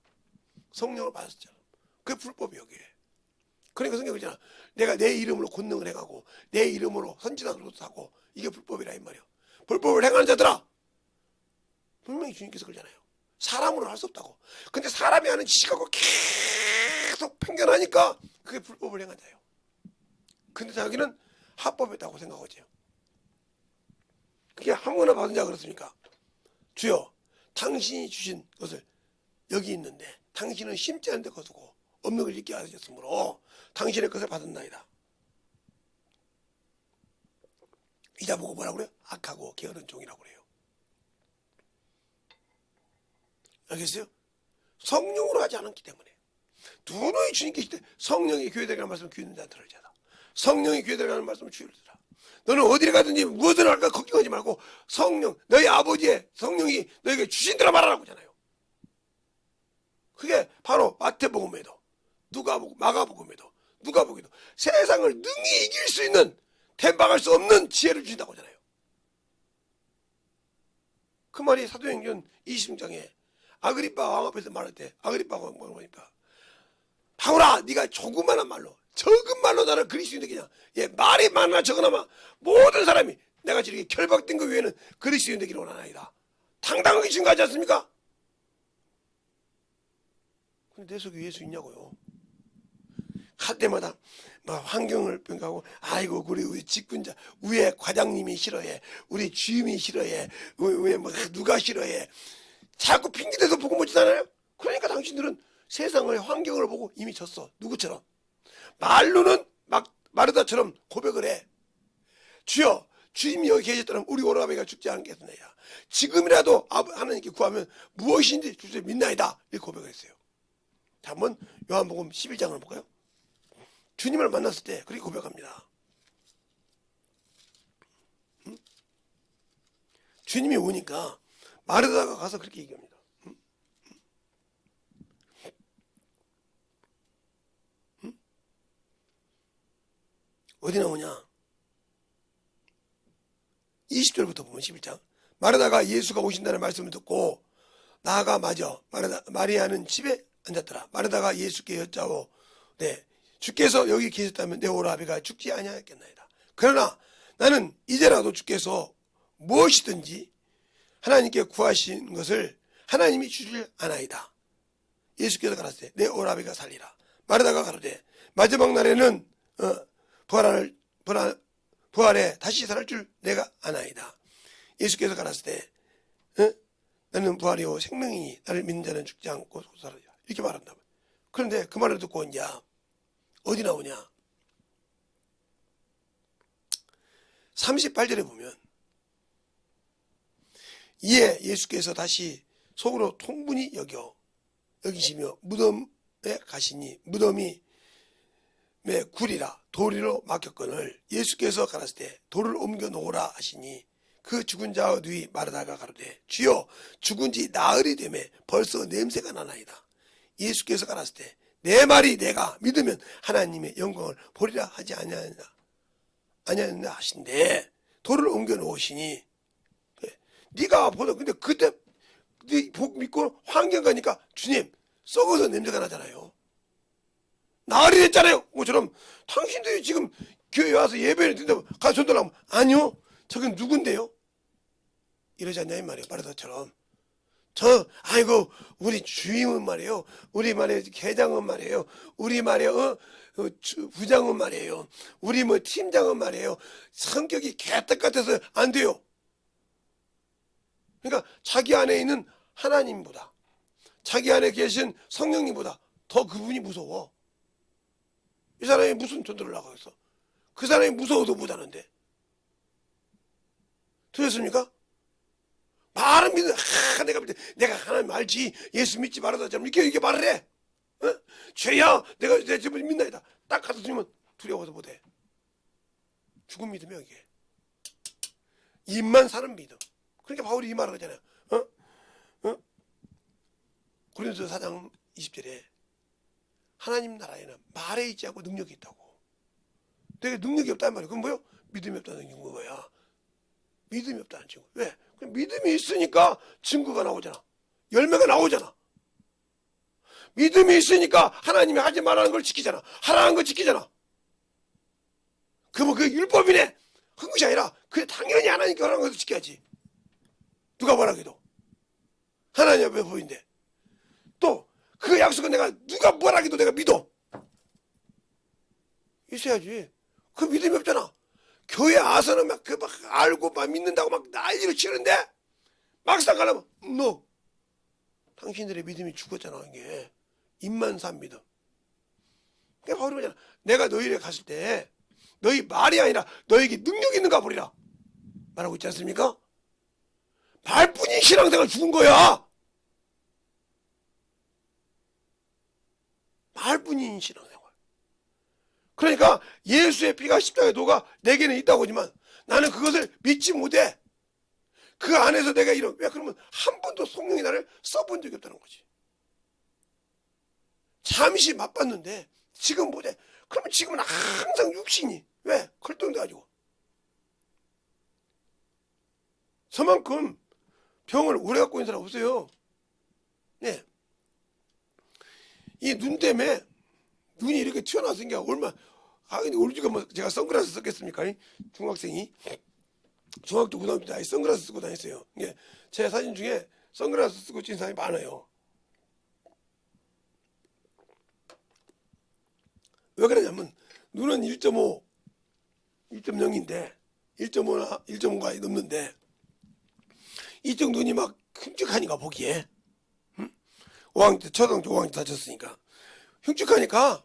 성령을 받았잖아. 그게 불법이야. 그게. 그러니까 성경이 그러잖아. 내가 내 이름으로 권능을 해가고 내 이름으로 선지자들도 하고 이게 불법이라 이 말이야. 불법을 행하는 자들아. 분명히 주님께서 그러잖아요. 사람으로는 할 수 없다고. 근데 사람이 하는 지식하고 계속 편견하니까 그게 불법을 행한 자예요. 근데 자기는 합법했다고 생각하죠. 그게 아무거나 받은 자가 그렇습니까? 주여 당신이 주신 것을 여기 있는데 당신은 심지 않은 데 거두고 없는 걸 있게 하셨으므로 당신의 것을 받았나이다. 이자 보고 뭐라고 그래요? 악하고 게으른 종이라고 그래요. 알겠어요? 성령으로 하지 않았기 때문에. 누누이 주님 계실 때 성령이 교회 들어가는 말씀을 귀 있는 자 들으자. 성령이 교회 들어가는 말씀을 주의를 들으라. 너는 어디를 가든지 무엇을 할까 걱정하지 말고 성령, 너희 아버지의 성령이 너에게 주신 대로 말하라고 하잖아요. 그게 바로 마태복음에도 마가복음에도 누가복음에도 세상을 능히 이길 수 있는 täm방할 수 없는 지혜를 주신다고 하잖아요. 그 말이 사도행전 20장에 아그리빠 왕 앞에서 말할 때 아그리빠가 뭐니까 바울아 네가 조그마한 말로 적은 말로 나를 그리스도인에게 그냥 말이 많아 적으나마 모든 사람이 내가 이렇게 결박된 것 외에는 그리스도인 되기를 원하나이다. 당당하게 증거하지 않습니까? 근데 내 속에 예수 있냐고요. 갈 때마다 막 환경을 평가하고 아이고 우리 직분자 위에 과장님이 싫어해 우리 주임이 싫어해 왜 뭐 누가 싫어해 자꾸 핑계대서 보고 못지잖아요. 그러니까 당신들은 세상의 환경을 보고 이미 졌어. 누구처럼 말로는 막 마르다처럼 고백을 해. 주여 주님이 여기 계셨다면 우리 오라비가 죽지 않겠느냐. 지금이라도 하나님께 구하면 무엇인지 주님 믿나이다. 이렇게 고백을 했어요. 자, 한번 요한복음 11장을 볼까요? 주님을 만났을 때 그렇게 고백합니다. 주님이 오니까 마르다가 가서 그렇게 얘기합니다. 어디 나오냐? 20절부터 보면 11장. 마르다가 예수가 오신다는 말씀을 듣고 나아가 맞아 마리아는 집에 앉았더라. 마르다가 예수께 여짜오 네 주께서 여기 계셨다면 내 오라비가 죽지 아니하였겠나이다. 그러나 나는 이제라도 주께서 무엇이든지 하나님께 구하신 것을 하나님이 주실 아나이다. 예수께서 가라사대 내 오라비가 살리라. 마르다가 가로되 마지막 날에는 부활에 다시 살을 줄 내가 아나이다. 예수께서 가라사대 나는 부활이요 생명이니 나를 믿는 자는 죽지 않고 살아야 이렇게 말한다. 그런데 그 말을 듣고 이제 어디 나오냐? 38절에 보면 이에 예수께서 다시 속으로 통분히 여기시며 무덤에 가시니 무덤이 굴이라 도리로 막혔거늘 예수께서 가라사대 때 돌을 옮겨 놓으라 하시니 그 죽은 자의 누이 마르다가 가로되 주여 죽은 지 나흘이 되매 벌써 냄새가 나나이다. 예수께서 가라사대 때 내 말이 내가 믿으면 하나님의 영광을 보리라 하지 아니하느냐 하신대 돌을 옮겨 놓으시니 네가 보다 근데 그때 네 복 믿고 환경 가니까 주님 썩어서 냄새가 나잖아요. 나흘이 됐잖아요. 뭐처럼 당신들이 지금 교회 와서 예배를 드린다고 가서 전달하면 아니요. 저건 누군데요? 이러지 않냐 이 말이에요. 바르다처럼. 아이고 우리 주임은 말이에요. 우리 말이에요. 계장은 말이에요. 우리 말이에요. 부장은 말이에요. 우리 뭐 팀장은 말이에요. 성격이 개떡 같아서 안 돼요. 그러니까 자기 안에 있는 하나님보다 자기 안에 계신 성령님보다 더 그분이 무서워. 이 사람이 무슨 전도를 나가겠어? 그 사람이 무서워도 못하는데. 들었습니까? 말은 믿어. 내가 하나님 알지. 예수 믿지 말아다처럼 이렇게 말을 해. 어? 죄야. 내가 내 집을 믿나이다. 딱 가서 주면 두려워서 못해. 죽은 믿음이야 이게. 입만 사는 믿음. 그러니까 바울이 이 말을 하잖아요. 고린도서 4장 20절에 하나님 나라에는 말에 있지 않고 능력이 있다고. 내가 능력이 없다는 말이야. 그건 뭐예요? 믿음이 없다는 거야. 믿음이 없다는 증거. 왜? 믿음이 있으니까 증거가 나오잖아. 열매가 나오잖아. 믿음이 있으니까 하나님이 하지 말라는 걸 지키잖아. 하라는 걸 지키잖아. 그러면 그게 율법이네. 그런 것이 아니라 그래 당연히 하나님께 하라는 것을 지켜야지. 누가 뭐라 해도. 하나님 앞에 보인대. 또 그 약속은 내가 누가 뭐라 해도 내가 믿어. 있어야지. 그 믿음이 없잖아. 교회 와서는 막 알고 막 믿는다고 막 난리를 치는데 막상 가려면 너 당신들의 믿음이 죽었잖아. 이게 입만 산 믿음. 그러니까 바울이 그러잖아. 내가 너희를 갔을 때 너희 말이 아니라 너에게 능력이 있는가 보리라 말하고 있지 않습니까? 말뿐인 신앙생활 죽은 거야. 말뿐인 신앙생활. 그러니까 예수의 피가 십자가의 도가 내게는 있다고 하지만 나는 그것을 믿지 못해. 그 안에서 내가 왜 그러면 한 번도 성령이 나를 써본 적이 없다는 거지. 잠시 맛봤는데 지금 못해. 그러면 지금은 항상 육신이 왜? 걸동도 가지고. 저만큼 병을 오래 갖고 있는 사람 없어요. 네. 이 눈 때문에 눈이 이렇게 튀어나와서 게 근데 우리가 뭐 제가 선글라스 썼겠습니까? 중학생이 중학교 고등학교 때 선글라스 쓰고 다녔어요. 이게 제 사진 중에 선글라스 쓰고 찍은 사람이 많아요. 왜 그러냐면 눈은 1.5, 1.0인데 1.5나 1.5가 넘는데 이쪽 눈이 막 흉측하니까 보기에 5학년 때 초등학교 5학년 때 다쳤으니까 흉측하니까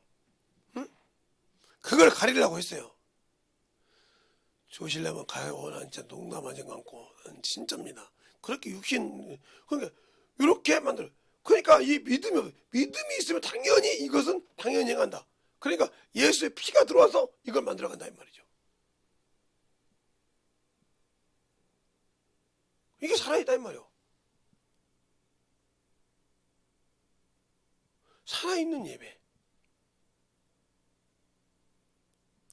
그걸 가리려고 했어요. 조실려면 가요. 난 진짜 농담하지 않고 난 진짜입니다. 그렇게 그러니까 이렇게 만들어. 그러니까 이 믿음이 있으면 당연히 이것은 당연히 행한다. 그러니까 예수의 피가 들어와서 이걸 만들어간다 이 말이죠. 이게 살아있다 이 말이요. 살아있는 예배.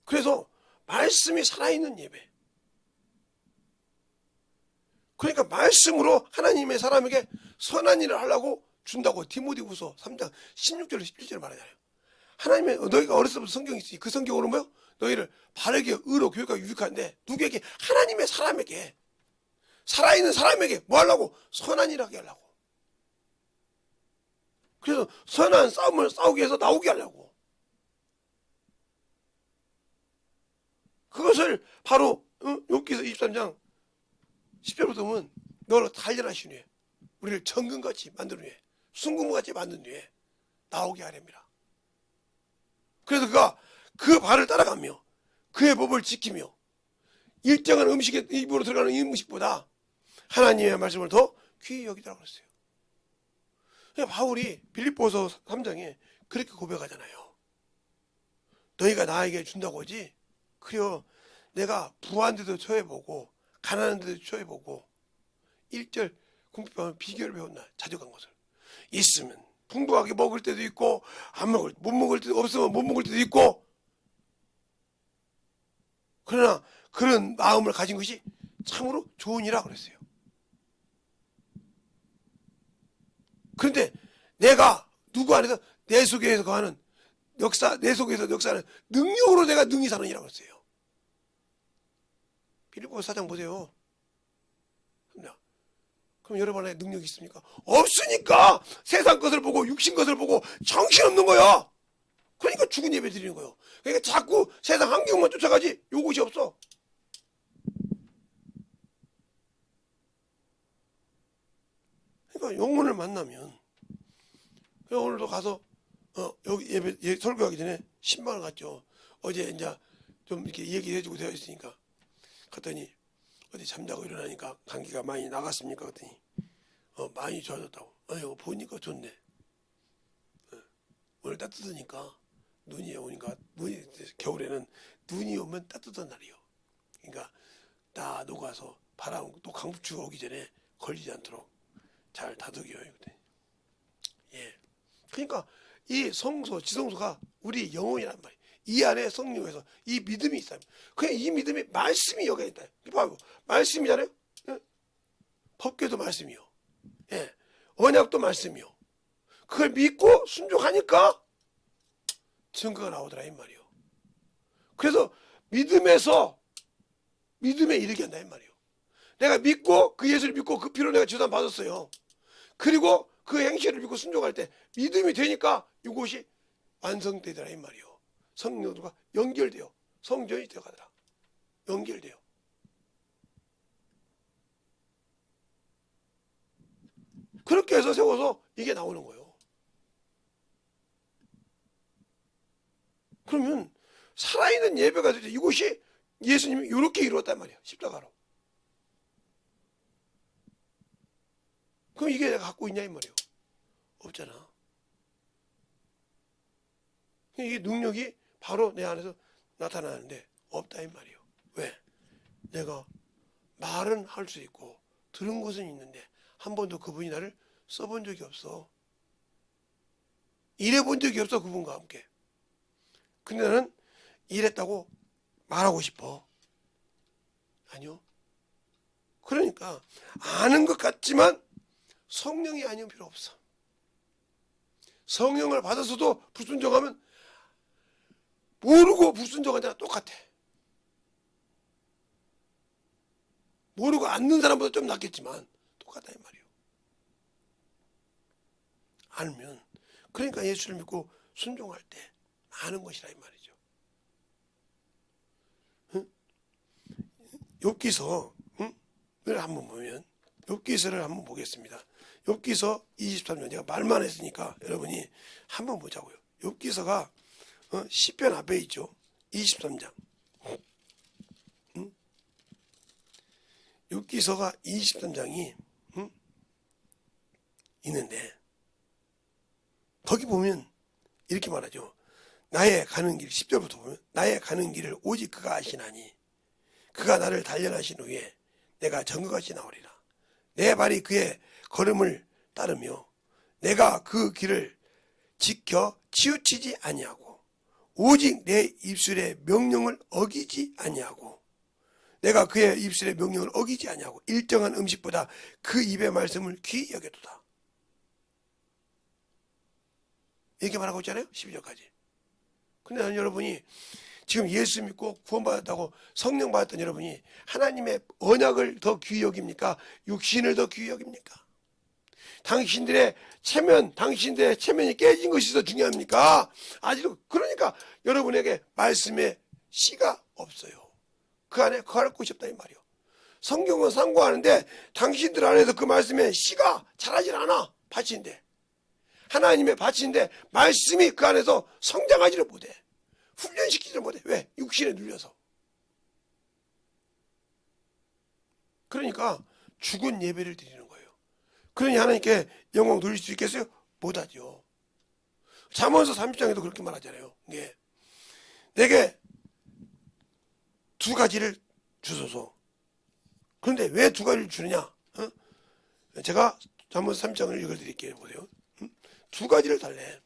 그래서 말씀이 살아있는 예배. 그러니까 말씀으로 하나님의 사람에게 선한 일을 하려고 준다고 디모데후서 3장 16절 17절에 말하잖아요. 하나님의 너희가 어렸을 때부터 성경이 있으니 그 성경으로 뭐요? 너희를 바르게 의로 교육하기 유익한데 누구에게? 하나님의 사람에게 살아있는 사람에게 뭐 하려고? 선한 일을 하게 하려고. 그래서 선한 싸움을 싸우게 해서 나오게 하려고. 그것을 바로 욥기서 23장 10절부터 보면 너를 단련하신 후에 우리를 정금같이 만든 후에 순금같이 만든 후에 나오게 하렵니다. 그래서 그가 그 발을 따라가며 그의 법을 지키며 일정한 음식에 입으로 들어가는 음식보다 하나님의 말씀을 더 귀히 여기더라고 그랬어요. 그러니까 바울이 빌립보서 3장에 그렇게 고백하잖아요. 너희가 나에게 준다고 하지? 그려 내가 부한 데도 처해보고 가난한 데도 처해보고 1절 궁핍하면 비결을 배웠나 자족한 것을 있으면 풍부하게 먹을 때도 있고 못 먹을 때도 없으면 못 먹을 때도 있고 그러나 그런 마음을 가진 것이 참으로 좋은 일이라 그랬어요. 그런데 내가 누구 안에서 내 속에서 거하는 역사, 내 속에서 역사는 능력으로 내가 능히 사는 이라고 했어요. 빌립보서 4장 보세요. 그럼 여러분 안에 능력이 있습니까? 없으니까 세상 것을 보고 육신 것을 보고 정신없는 거야. 그러니까 죽은 예배 드리는 거예요. 그러니까 자꾸 세상 환경만 쫓아가지 요것이 없어. 그러니까 영혼을 만나면 오늘도 가서 여기 예배 설교하기 전에 신방을 갔죠. 어제 이제 좀 이렇게 얘기해주고 되어 있으니까 갔더니 어디 잠자고 일어나니까 감기가 많이 나갔습니까? 그랬더니 많이 좋아졌다고. 이거 보니까 좋네. 오늘 따뜻하니까 눈이 오니까 겨울에는 눈이 오면 따뜻한 날이요. 그러니까 다 녹아서 바람 또 강추가 오기 전에 걸리지 않도록 잘 다독여요. 예. 그러니까 이 성소 지성소가 우리 영혼이란 말이에요. 이 안에 성령에서 이 믿음이 있어요. 그냥 이 믿음이 말씀이 여기에 있다. 봐요. 말씀이잖아요. 예? 법궤도 말씀이요. 예. 언약도 말씀이요. 그걸 믿고 순종하니까 증거가 나오더라 이 말이요. 그래서 믿음에서 믿음에 이르게 한다 이 말이요. 내가 믿고 그 예수를 믿고 그 피로 내가 주단 받았어요. 그리고 그 행실을 믿고 순종할 때 믿음이 되니까 이곳이 완성되더라 이 말이요. 성령들과 연결돼요. 성전이 되어가더라. 연결돼요. 그렇게 해서 세워서 이게 나오는 거예요. 그러면 살아있는 예배가 되죠. 이곳이 예수님이 이렇게 이루었단 말이야. 십자가로. 그럼 이게 내가 갖고 있냐 이 말이에요. 없잖아. 이게 능력이 바로 내 안에서 나타나는데 없다 이 말이에요. 왜? 내가 말은 할 수 있고 들은 것은 있는데 한 번도 그분이 나를 써본 적이 없어. 일해본 적이 없어 그분과 함께. 근데 나는 일했다고 말하고 싶어. 아니요. 그러니까 아는 것 같지만 성령이 아니면 필요 없어. 성령을 받아서도 불순종하면 모르고 불순종한 자랑 똑같아. 모르고 앉는 사람보다 좀 낫겠지만 똑같다 이 말이에요. 알면 그러니까 예수를 믿고 순종할 때 아는 것이라 이 말이죠. 응? 욥기서 를 한번 보면 욥기서를 한번 보겠습니다. 욥기서 23년 제가 말만 했으니까 여러분이 한번 보자고요. 욥기서가 시편 앞에 있죠. 23장. 욥기서가 23장이 있는데 거기 보면 이렇게 말하죠. 나의 가는 길 10절부터 보면 나의 가는 길을 오직 그가 아시나니 그가 나를 단련하신 후에 내가 정거같이 나오리라. 내 발이 그의 걸음을 따르며 내가 그 길을 지켜 치우치지 아니하고 오직 내 입술의 명령을 어기지 아니하고 내가 그의 입술의 명령을 어기지 아니하고 일정한 음식보다 그 입의 말씀을 귀히 여겨도다. 이렇게 말하고 있잖아요. 12절까지. 근데 나는 여러분이 지금 예수 믿고 구원받았다고 성령 받았던 여러분이 하나님의 언약을 더 귀히 여깁니까? 육신을 더 귀히 여깁니까? 당신들의 체면이 깨진 것이 더 중요합니까? 아직도 그러니까 여러분에게 말씀에 씨가 없어요. 그 안에 거할 곳이 없다 이 말이요. 성경은 상고하는데 당신들 안에서 그 말씀에 씨가 자라질 않아. 밭인데 하나님의 밭인데 말씀이 그 안에서 성장하지를 못해. 훈련시키지를 못해. 왜? 육신에 눌려서. 그러니까 죽은 예배를 드리는 거예요. 그러니 하나님께 영광 돌릴 수 있겠어요? 못하죠. 잠언서 30장에도 그렇게 말하잖아요. 예. 내게 두 가지를 주소서. 그런데 왜 두 가지를 주느냐? 제가 잠언서 30장을 읽어드릴게요. 보세요. 두 가지를 달래.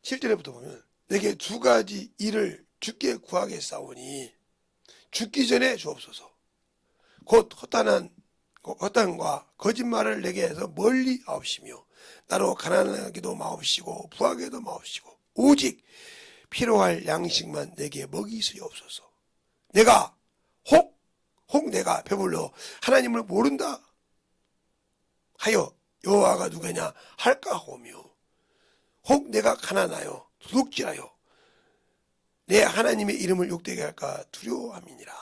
7절에부터 보면 내게 두 가지 일을 주께 구하겠사오니 죽기 전에 주옵소서. 곧 헛단과 거짓말을 내게 해서 멀리 하옵시며 나로 가난하게도 마옵시고 부하게도 마옵시고 오직 필요할 양식만 내게 먹이시옵소서. 내가 혹 내가 배불러 하나님을 모른다 하여 여호와가 누구냐 할까 하오며 혹 내가 가난하여 도둑질하여 내 하나님의 이름을 욕되게 할까 두려워함이니라.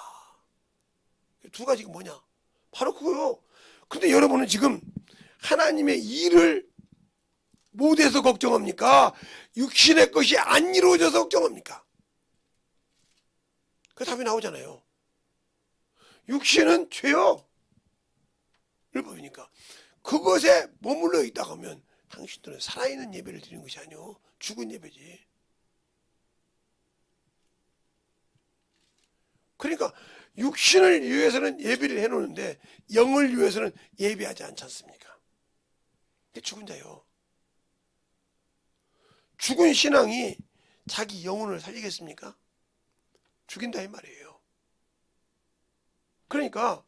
두 가지가 뭐냐? 바로 그거요. 근데 여러분은 지금 하나님의 일을 못해서 걱정합니까? 육신의 것이 안 이루어져서 걱정합니까? 그 답이 나오잖아요. 육신은 죄요. 율법이니까. 그것에 머물러 있다가 하면 당신들은 살아있는 예배를 드리는 것이 아니요 죽은 예배지. 그러니까 육신을 위해서는 예배를 해놓는데 영을 위해서는 예배하지 않지 않습니까? 이게 죽은 자요. 죽은 신앙이 자기 영혼을 살리겠습니까? 죽인다 이 말이에요. 그러니까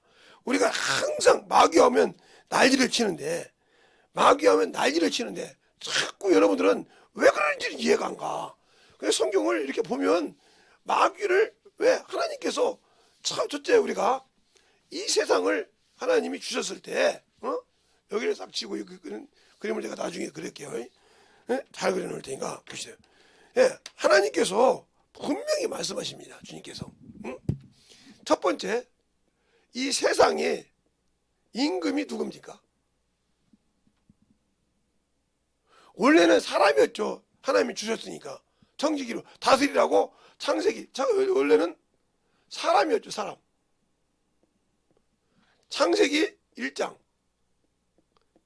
우리가 항상 마귀하면 난리를 치는데 자꾸 여러분들은 왜 그런지 이해가 안 가. 그래서 성경을 이렇게 보면 마귀를 왜 하나님께서 첫째 우리가 이 세상을 하나님이 주셨을 때 여기를 싹 치고 그림을 제가 나중에 그릴게요. 잘 그려놓을 테니까 보시세요. 예, 하나님께서 분명히 말씀하십니다. 주님께서. 첫 번째, 이 세상에 임금이 누굽니까? 원래는 사람이었죠. 하나님이 주셨으니까. 청지기로 다스리라고 창세기. 원래는 사람이었죠. 사람. 창세기 1장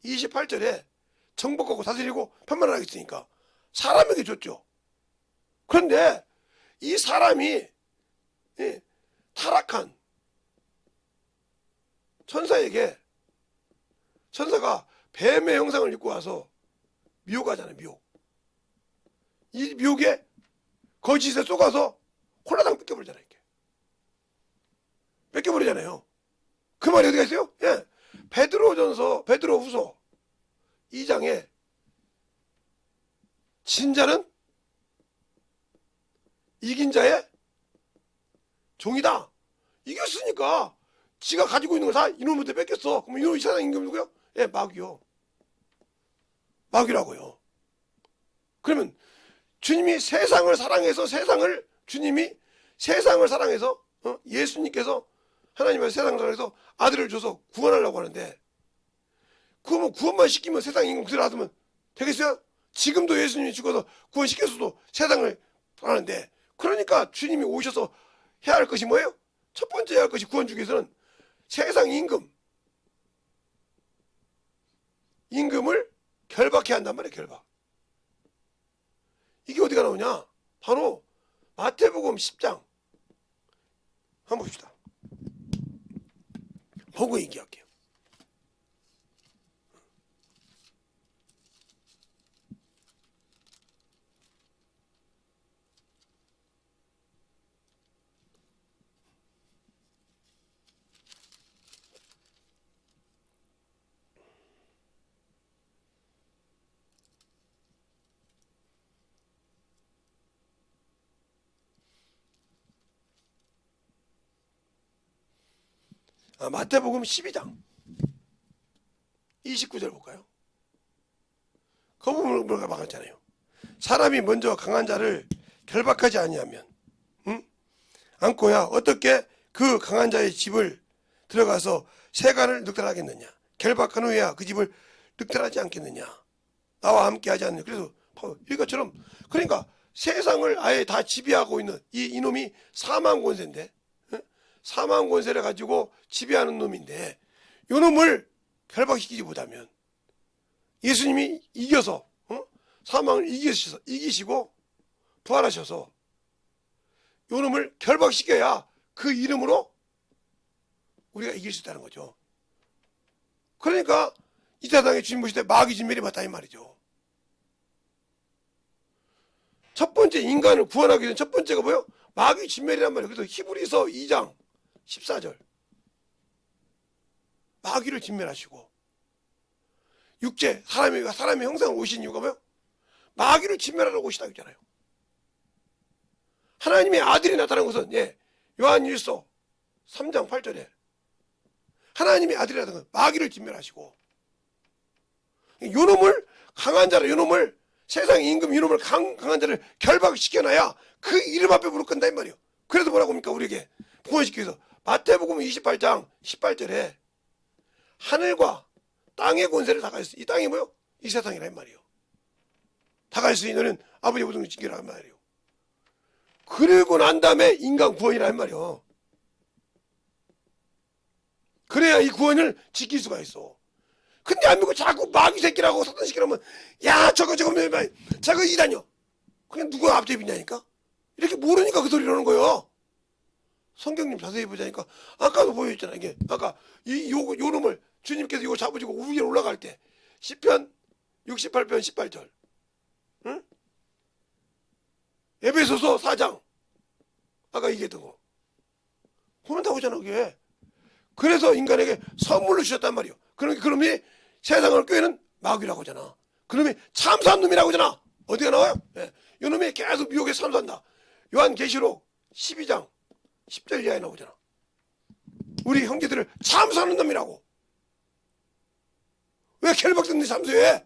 28절에 정복하고 다스리고 편만하게 했으니까 사람에게 줬죠. 그런데 이 사람이 타락한 천사에게 천사가 뱀의 형상을 입고 와서 미혹하잖아요. 미혹. 이 미혹에 거짓에 속아서 홀라당 뺏겨버리잖아요. 이렇게. 뺏겨버리잖아요. 그 말이 어디가 있어요? 예. 베드로후서 2장에 진자는 이긴 자의 종이다. 이겼으니까 지가 가지고 있는 걸 다 이놈한테 뺏겼어. 그럼 이놈이 세상 임금 누구요? 예, 마귀요. 마귀라고요. 그러면 주님이 세상을 사랑해서 예수님께서 하나님의 세상을 사랑해서 아들을 줘서 구원하려고 하는데 그거 뭐 구원만 시키면 세상 임금 그대로 놔두면 되겠어요? 지금도 예수님이 죽어서 구원시켰어도 세상을 하는데 그러니까 주님이 오셔서 해야 할 것이 뭐예요? 첫 번째 해야 할 것이 구원 주기 위해서는 세상 임금을 결박해야 한단 말이에요. 결박. 이게 어디가 나오냐? 바로 마태복음 10장 한번 봅시다. 보고 얘기할게요. 마태복음 12장 29절 볼까요? 그 부분을 우리가 막았잖아요. 사람이 먼저 강한 자를 결박하지 아니하면 않고야 어떻게 그 강한 자의 집을 들어가서 세간을 늑탈하겠느냐. 결박한 후에야 그 집을 늑탈하지 않겠느냐. 나와 함께 하지 않느냐. 그래서 이것처럼 그러니까 세상을 아예 다 지배하고 있는 이놈이 사망 권세인데, 사망 권세를 가지고 지배하는 놈인데, 이놈을 결박시키지 못하면 예수님이 이겨서 사망을 이기시고 부활하셔서 이놈을 결박시켜야 그 이름으로 우리가 이길 수 있다는 거죠. 그러니까 이 세상에 주님 보실 때 마귀 진멸이 맞다 이 말이죠. 첫 번째 인간을 구원하기 위한 첫 번째가 뭐예요? 마귀 진멸이란 말이에요. 그래서 히브리서 2장 14절 마귀를 진멸하시고 육체 사람의 형상을 오신 이유가 뭐예요? 마귀를 진멸하러 오시다 했잖아요. 하나님의 아들이 나타난 것은 요한일서 3장 8절에 하나님의 아들이라는 건 마귀를 진멸하시고 요놈을 강한 자를 요놈을 세상의 임금 요놈을 강한 자를 결박시켜놔야 그 이름 앞에 무릎 꿇는다 이 말이에요. 그래서 뭐라고 합니까? 우리에게 부활시키기 위해서 마태복음 28장 18절에 하늘과 땅의 권세를 다 가졌어. 이 땅이 뭐요? 이 세상이라 이 말이에요. 다 가졌으니 너는 아버지의 모든 것을 지키라 이 말이에요. 그러고 난 다음에 인간 구원이라 이 말이에요. 그래야 이 구원을 지킬 수가 있어. 근데 안 믿고 자꾸 마귀 새끼라고 사탄 새끼라면 야 저거 이단이요. 그냥 누가 앞집이냐니까 이렇게 모르니까 그 소리를 하는 거예요. 성경님 자세히 보자니까 아까도 보여줬잖아. 이게 아까 요 놈을 주님께서 이거 잡으시고 위에 올라갈 때 시편 68편 18절 응? 에베소서 4장 아까 얘기했던 거 보면 다 오잖아. 그게 그래서 인간에게 선물로 주셨단 말이에요. 그러면 세상을 꾀는 마귀라고 하잖아. 그러면 참사한 놈이라고 하잖아. 어디가 나와요? 이놈이 계속 미혹에 참사한다. 요한계시록 12장 10절 이하에 나오잖아. 우리 형제들을 참사하는 놈이라고. 왜 결박됐는지 참수해?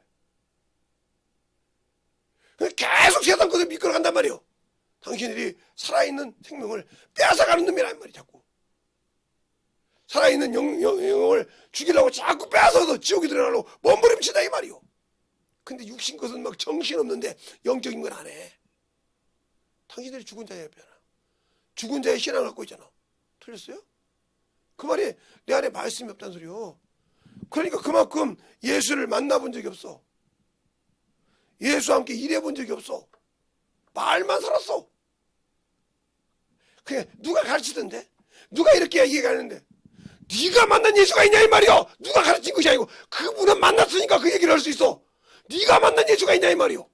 계속 세상 것을 믿고 간단 말이에요. 당신들이 살아있는 생명을 빼앗아가는 놈이란 말이야. 자꾸 살아있는 영을 죽이려고 자꾸 빼앗아서 지옥에 들어가려고 몸부림치다 이 말이요. 근데 육신 것은 막 정신없는데 영적인 건 안 해. 당신들이 죽은 자의 옆이잖아. 죽은 자의 신앙을 갖고 있잖아. 틀렸어요? 그 말이 내 안에 말씀이 없다는 소리요. 그러니까 그만큼 예수를 만나본 적이 없어. 예수와 함께 일해본 적이 없어. 말만 살았어. 그냥 누가 가르치던데? 누가 이렇게 얘기하는데? 네가 만난 예수가 있냐 이 말이요. 누가 가르친 것이 아니고 그분은 만났으니까 그 얘기를 할 수 있어. 네가 만난 예수가 있냐 이 말이요.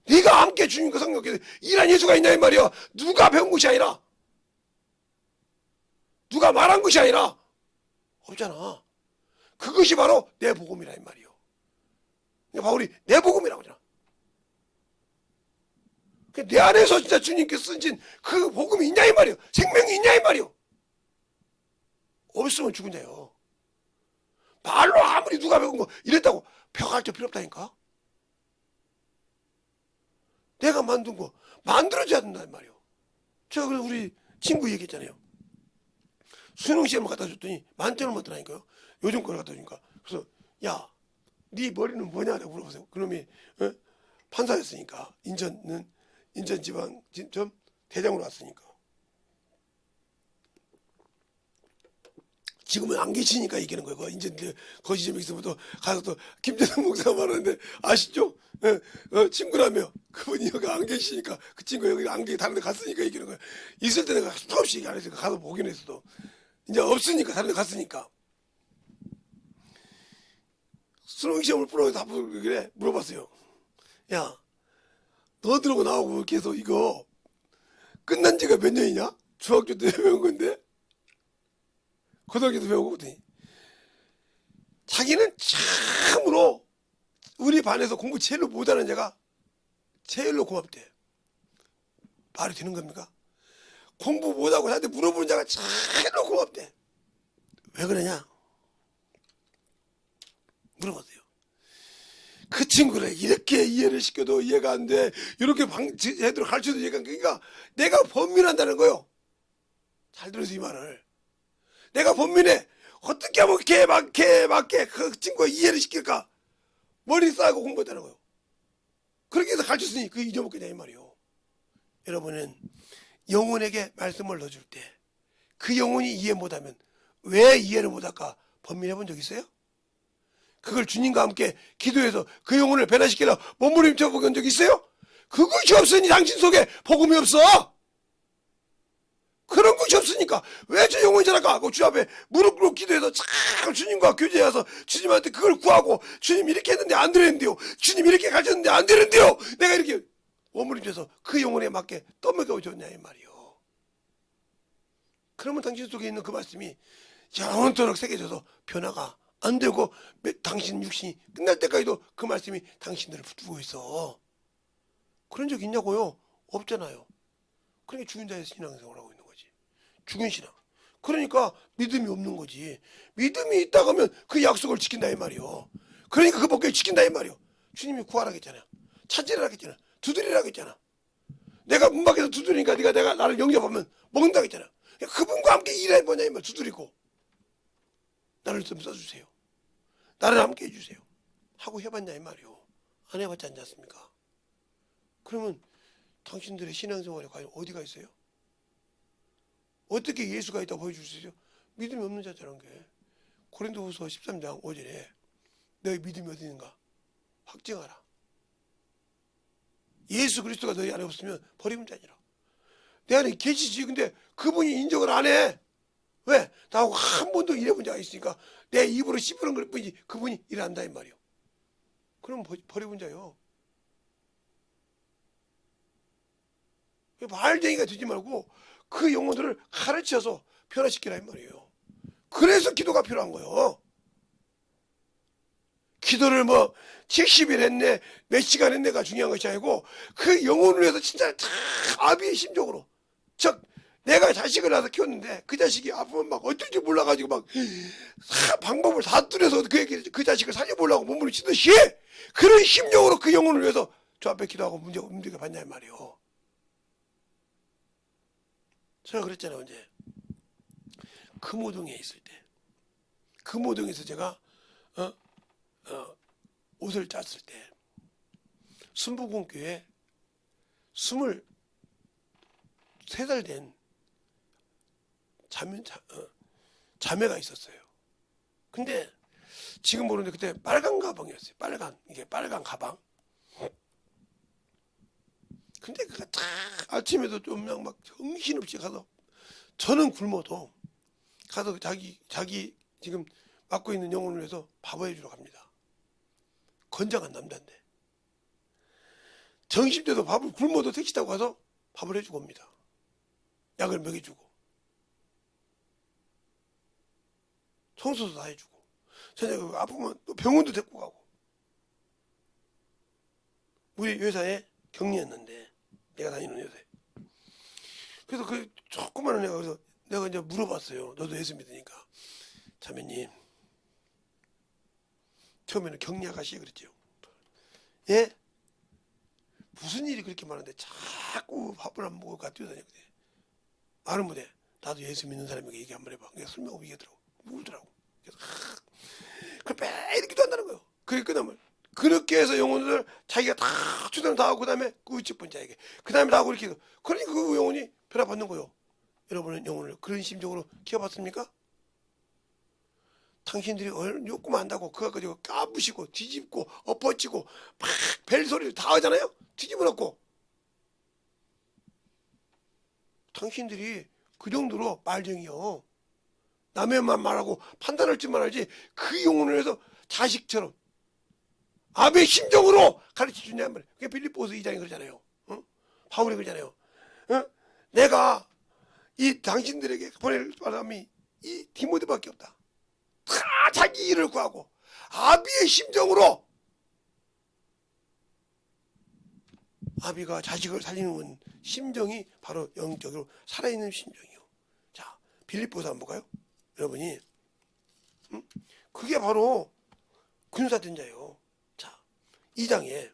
네가 함께 주님과 성령께서 일한 예수가 있냐 이 말이요. 누가 배운 것이 아니라 누가 말한 것이 아니라 없잖아. 그것이 바로 내 복음이라 이 말이요. 바울이 내 복음이라고 하잖아. 내 안에서 진짜 주님께서 쓰신 그 복음이 있냐 이 말이요. 생명이 있냐 이 말이요. 없으면 죽은 자요. 말로 아무리 누가 배운 거 이랬다고 벼가르쳐 필요 없다니까. 내가 만든 거 만들어줘야 된다 이 말이요. 제가 그래서 우리 친구 얘기했잖아요. 수능 시험을 갖다 줬더니 만점을 받더라니까요. 요즘 걸 갖다 주니까. 그래서 야, 네 머리는 뭐냐라고 물어보세요. 그놈이 판사였으니까 인천지방지점 대장으로 왔으니까. 지금은 안 계시니까 얘기하는 거예요. 인천 거시점에 있으면서 가서 또 김재성 목사가 말하는데 아시죠? 친구라며 그분이 여기 안 계시니까 그 친구 여기 안 계시 다른 데 갔으니까 얘기하는 거예요. 있을 때 내가 수없이 얘기 안 했으니까 가서 보긴 했어도 이제 없으니까 다른 데 갔으니까. 수능 시험을 풀어서 그래 물어봤어요. 야, 너들하고 나오고 계속 이거 끝난 지가 몇 년이냐? 중학교 때 배운 건데 고등학교 때 배우고 그랬더니 자기는 참으로 우리 반에서 공부 제일로 못하는 애가 제일로 고맙대. 말이 되는 겁니까? 공부 못하고 나한테 물어보는 자가 제일로 고맙대. 왜 그러냐? 물어봤어요. 그 친구를 이렇게 이해를 시켜도 이해가 안 돼. 이렇게 제대로 가르쳐도 이해가 안 돼. 그러니까 내가 번민한다는 거요. 잘 들으세요 이 말을. 내가 번민해. 어떻게 하면 걔 맞게 그 친구가 이해를 시킬까? 머리 싸고 공부했다는 거예요. 그렇게 해서 가르쳤으니 그 잊어먹겠냐 이 말이요. 여러분은 영혼에게 말씀을 넣어줄 때 그 영혼이 이해 못하면 왜 이해를 못할까 번민해 본 적 있어요? 그걸 주님과 함께 기도해서 그 영혼을 변화시키려 몸부림쳐 본 적 있어요? 그것이 없으니 당신 속에 복음이 없어. 그런 것이 없으니까 왜 저 영혼이 저럴까 하고 주 앞에 무릎 꿇고 기도해서 참 주님과 교제해서 주님한테 그걸 구하고 주님 이렇게 했는데 안 되는데요. 주님 이렇게 가르쳤는데 안 되는데요. 내가 이렇게 몸부림쳐서 그 영혼에 맞게 떠먹여줬냐 이 말이요. 그러면 당신 속에 있는 그 말씀이 영원토록 새겨져서 변화가 안 되고 당신 육신이 끝날 때까지도 그 말씀이 당신들을 붙들고 있어. 그런 적 있냐고요? 없잖아요. 그러니까 죽은 자의 신앙생활을 하고 있는 거지. 죽은 신앙. 그러니까 믿음이 없는 거지. 믿음이 있다 하면 그 약속을 지킨다 이 말이요. 그러니까 그 법궤를 지킨다 이 말이요. 주님이 구하라 했잖아요. 찾으라 했잖아. 두드리라 했잖아. 내가 문 밖에서 두드리니까 내가 나를 영접하면 먹는다 했잖아. 그분과 함께 일해 뭐냐 이 말. 두드리고 나를 좀 써주세요. 나를 함께 해주세요. 하고 해봤냐 이 말이요. 안 해봤지 않지 않습니까? 그러면 당신들의 신앙생활에 과연 어디가 있어요? 어떻게 예수가 있다고 보여줄 수 있어요? 믿음이 없는 자처럼 게. 고린도후서 13장 5절에 너희 믿음이 어디 있는가? 확증하라. 예수 그리스도가 너희 안에 없으면 버림은 자니라. 내 안에 계시지. 근데 그분이 인정을 안 해. 왜? 나하고 한 번도 일해본 자가 있으니까 내 입으로 씹으는 걸 뿐이지 그분이 일한다 이 말이요. 그럼 버림은 자요. 말쟁이가 되지 말고 그 영혼들을 가르쳐서 변화시키라 이 말이에요. 그래서 기도가 필요한 거예요. 기도를 뭐 70일 했네 몇 시간 했네가 중요한 것이 아니고 그 영혼을 위해서 진짜 다 아비의 심정으로 즉 내가 자식을 낳아서 키웠는데 그 자식이 아프면 막 어쩔 줄 몰라가지고 막 방법을 다 뚫어서 그 자식을 살려보려고 몸을 치듯이 그런 심정으로 그 영혼을 위해서 저 앞에 기도하고 문제가 받냐 이 말이에요. 제가 그랬잖아요. 언제 금호동에 있을 때 금호동에서 제가 옷을 짰을 때 순복음교회 23살 된 자매가 있었어요. 근데 지금 모르는데 그때 빨간 가방이었어요. 이게 빨간 가방. 근데 그가 딱 아침에도 좀 막 정신없이 가서 저는 굶어도 가서 자기 지금 맡고 있는 영혼을 위해서 밥을 해주러 갑니다. 건장한 남자인데 점심때도 밥을 굶어도 택시 타고 가서 밥을 해주고 옵니다. 약을 먹여주고 청소도 다 해주고 저녁에 아프면 또 병원도 데리고 가고. 우리 회사에 격리였는데 내가 다니는 회사에. 그래서 그 조그마한 애가 그래서 내가 이제 물어봤어요. 너도 예수 믿으니까. 자매님 처음에는 격리 아가씨 그랬죠. 예? 무슨 일이 그렇게 많은데 자꾸 밥을 안 먹고 가 뛰어다니는데 말은 못해. 나도 예수 믿는 사람에게 얘기 한번 해봐. 그냥 술 먹고 얘기하더라고. 울더라고. 그래서 그걸 매일 기도한다는 거예요. 그게 끝나면 그렇게 해서 영혼을 자기가 다 주장을 다 하고 그 다음에 그 윗집 분자에게 그 다음에 다 하고 이렇게 해서 그러니까 그 영혼이 변화받는 거예요. 여러분은 영혼을 그런 심정으로 키워봤습니까? 당신들이 욕구만 한다고 그거 가지고 까부시고 뒤집고 엎어치고 막 벨소리를 다 하잖아요. 뒤집어 놓고 당신들이 그 정도로 말쟁이요. 남의만 말하고 판단할 줄만 알지 그 영혼을 위해서 자식처럼 아베의 심정으로 가르쳐주냐 말이에요. 그게 빌립보서 2장이 그러잖아요. 바울이 그러잖아요. 내가 이 당신들에게 보낼 사람이 이 디모데밖에 없다. 다 자기 일을 구하고 아비의 심정으로 아비가 자식을 살리는 심정이 바로 영적으로 살아있는 심정이요. 자, 빌립보서 한번 볼까요? 여러분이 그게 바로 군사된 자예요. 자, 2장에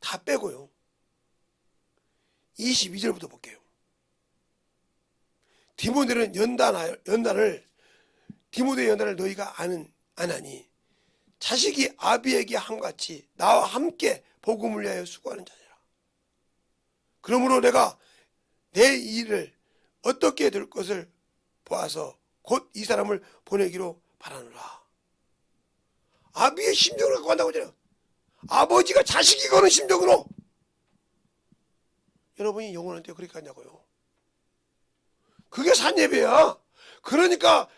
다 빼고요. 22절부터 볼게요. 디모데는 디모데의 연단을 너희가 아나니 자식이 아비에게 함같이 나와 함께 복음을 위하여 수고하는 자니라. 그러므로 내가 내 일을 어떻게 될 것을 보아서 곧 이 사람을 보내기로 바라노라. 아비의 심정을 갖고 간다고 하잖아요. 아버지가 자식이 거는 심정으로. 여러분이 영혼한테 그렇게 하냐고요. 그게 산예배야. 그러니까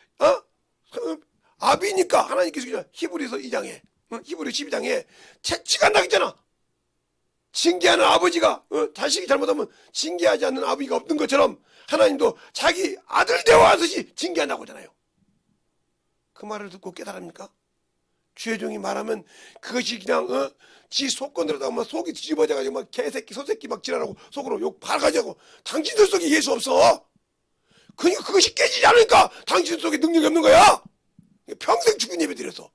아비니까 하나님께서 히브리서 2장에 히브리 12장에 채찍한다 했잖아. 징계하는 아버지가 자식이 잘못하면 징계하지 않는 아버지가 없는 것처럼 하나님도 자기 아들 대화하듯이 징계한다고 하잖아요. 그 말을 듣고 깨달습니까? 주의 종이 말하면 그것이 그냥 지 속건대로 나오면 속이 뒤집어져가지고 막 개새끼 소새끼 막 지랄하고 속으로 욕 발가지고 당신들 속에 예수 없어. 그러니까 그것이 깨지지 않으니까 당신 속에 능력이 없는 거야. 평생 죽은 예배 드려서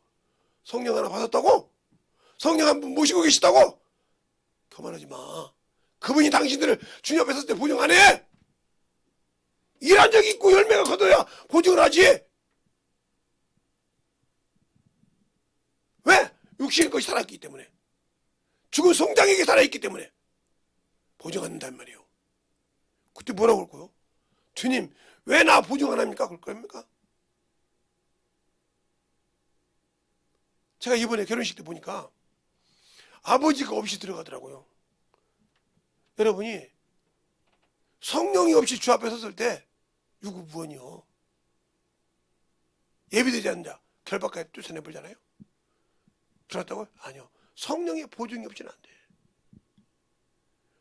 성령 하나 받았다고? 성령 한 분 모시고 계시다고? 교만하지 마. 그분이 당신들을 주님 앞에 섰을 때 보증 안 해. 일한 적이 있고 열매가 거둬야 보증을 하지. 왜? 육신의 것이 살아있기 때문에. 죽은 송장에게 살아있기 때문에 보증 안 한단 말이에요. 그때 뭐라고 그럴 거요? 주님 왜 나 보증 안 합니까? 그럴 겁니까? 제가 이번에 결혼식 때 보니까 아버지가 없이 들어가더라고요. 여러분이 성령이 없이 주 앞에 섰을 때 유구무원이요. 예비되지 않는 자 결박까지 쫓아내버리잖아요. 들어갔다고요? 아니요. 성령의 보증이 없이는 안 돼.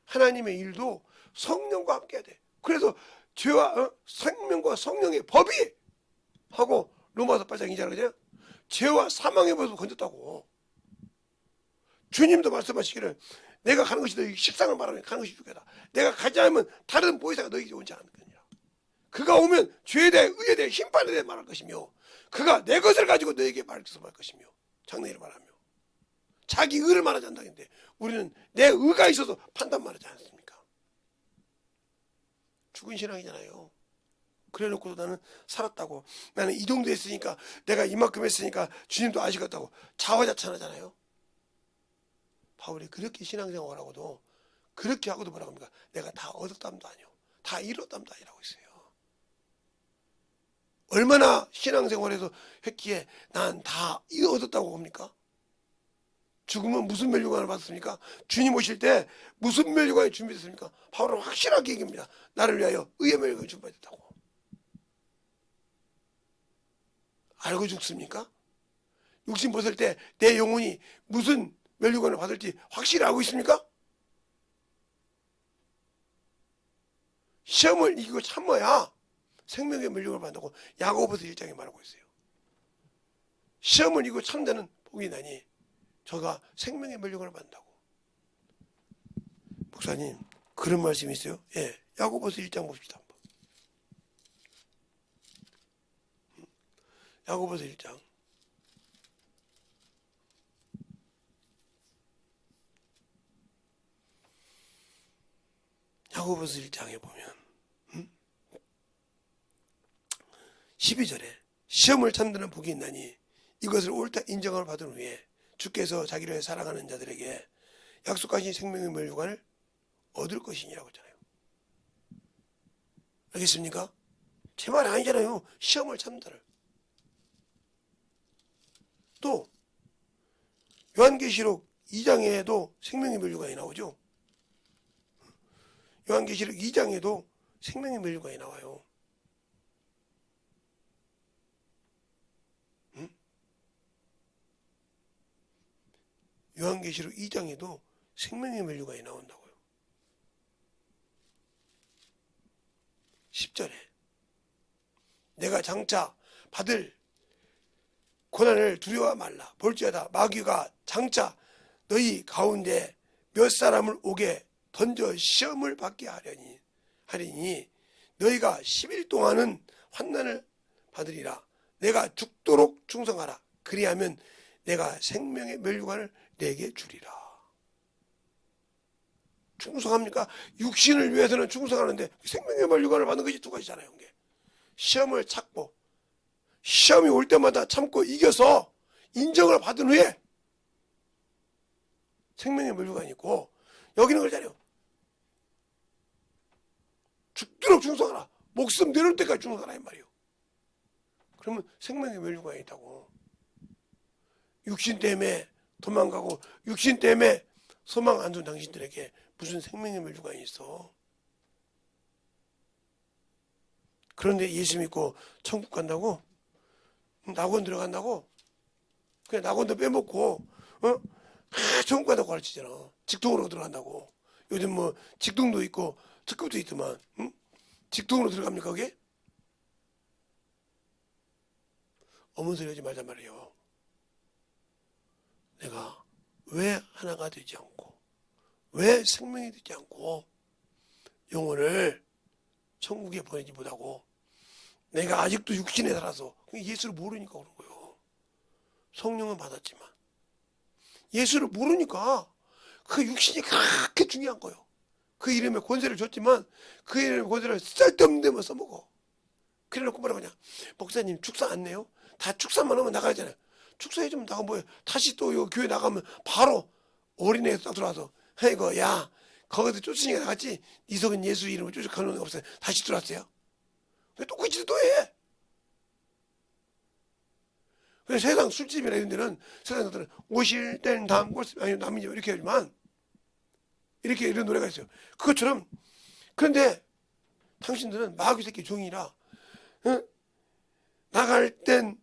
하나님의 일도 성령과 함께 해야 돼. 그래서 죄와 생명과 성령의 법이 하고 로마서 8장 2절 그냥 죄와 사망의 법을 건졌다고. 주님도 말씀하시기를 내가 가는 것이 너희 식상을 말하는 가는 것이 주겠다. 내가 가지 않으면 다른 보혜사가 너희에게 오지 않을 거니라. 그가 오면 죄에 대해 의에 대해 심판에 대해 말할 것이며 그가 내 것을 가지고 너에게 말할 것이며 장래를 말하며 자기 의를 말하지 않는다는데 우리는 내 의가 있어서 판단만 하지 않습니까? 죽은 신앙이잖아요. 그래 놓고도 나는 살았다고. 나는 이 정도 했으니까 내가 이만큼 했으니까 주님도 아시겠다고 자화자찬하잖아요. 바울이 그렇게 신앙생활하고도 그렇게 하고도 뭐라고 합니까? 내가 다 얻었담도 아니요. 다 잃었담도 아니라고 했어요. 얼마나 신앙생활에서 했기에 난 다 얻었다고 합니까? 죽으면 무슨 멸류관을 받았습니까? 주님 오실 때 무슨 멸류관이 준비됐습니까? 바울은 확실하게 얘기합니다. 나를 위하여 의의 멸류관이 준비됐다고. 알고 죽습니까? 육신 벗을 때 내 영혼이 무슨 멸류관을 받을지 확실히 알고 있습니까? 시험을 이기고 참아야 생명의 멸류관을 받는다고 야고보서 1장에 말하고 있어요. 시험을 이기고 참자는 복이 나니 저가 생명의 멸류관을 받는다고. 목사님 그런 말씀이 있어요? 예, 야고보서 1장 봅시다. 한번. 야고보서 1장 야고보서 1장에 보면 12절에 시험을 참드는 복이 있나니 이것을 옳다 인정을 받은 후에 주께서 자기를 사랑하는 자들에게 약속하신 생명의 멸류관을 얻을 것이니라고 했잖아요. 알겠습니까? 제 말이 아니잖아요. 시험을 참다를. 또 요한계시록 2장에도 생명의 멸류관이 나오죠. 요한계시록 2장에도 생명의 멸류관이 나와요. 요한계시록 2장에도 생명의 멸류관이 나온다고요. 10절에 내가 장차 받을 고난을 두려워 말라. 볼지어다 마귀가 장차 너희 가운데 몇 사람을 오게 던져 시험을 받게 하리니 너희가 10일 동안은 환난을 받으리라. 내가 죽도록 충성하라. 그리하면 내가 생명의 멸류관을 내게 주리라. 충성합니까? 육신을 위해서는 충성하는데 생명의 멸류관을 받는 것이 두 가지잖아요. 시험을 찾고 시험이 올 때마다 참고 이겨서 인정을 받은 후에 생명의 멸류관이 있고, 여기는 그러잖아요. 죽도록 충성하라. 목숨 내놓을 때까지 충성하라 이 말이에요. 그러면 생명의 멸류관이 있다고. 육신 때문에 도망가고 육신 때문에 소망 안 둔 당신들에게 무슨 생명의 멸류관이 있어. 그런데 예수 믿고 천국 간다고? 낙원 들어간다고? 그냥 낙원도 빼먹고 천국 간다고 가르치잖아. 직통으로 들어간다고. 요즘 뭐 직통도 있고 특급도 있더만. 응? 직통으로 들어갑니까 그게? 어머니 소리 하지 말자 말이에요. 내가 왜 하나가 되지 않고, 왜 생명이 되지 않고 영혼을 천국에 보내지 못하고, 내가 아직도 육신에 살아서 예수를 모르니까 그런 거예요. 성령은 받았지만 예수를 모르니까 그 육신이 그렇게 중요한 거예요. 그 이름에 권세를 줬지만 그 이름의 권세를 쓸데없는 데만 써먹어. 그래놓고 뭐라고 하냐, 목사님 축사 안 내요? 다 축사만 하면 나가잖아요. 축사해 주면 나가 뭐예요? 다시 또 요 교회 나가면 바로 어린애에서 딱 들어와서, 이거 야 거기서 쫓으니까 나갔지, 이석은 예수 이름을 쫓아가는 게 없어요. 다시 들어왔어요. 똑같이 또 해. 그래서 세상 술집이나 이런 데는 세상 사람들은 오실 땐 다음 꼴습 아니 남이죠 이렇게 하지만, 이렇게 이런 노래가 있어요. 그것처럼. 그런데 당신들은 마귀 새끼 종이라 나갈 땐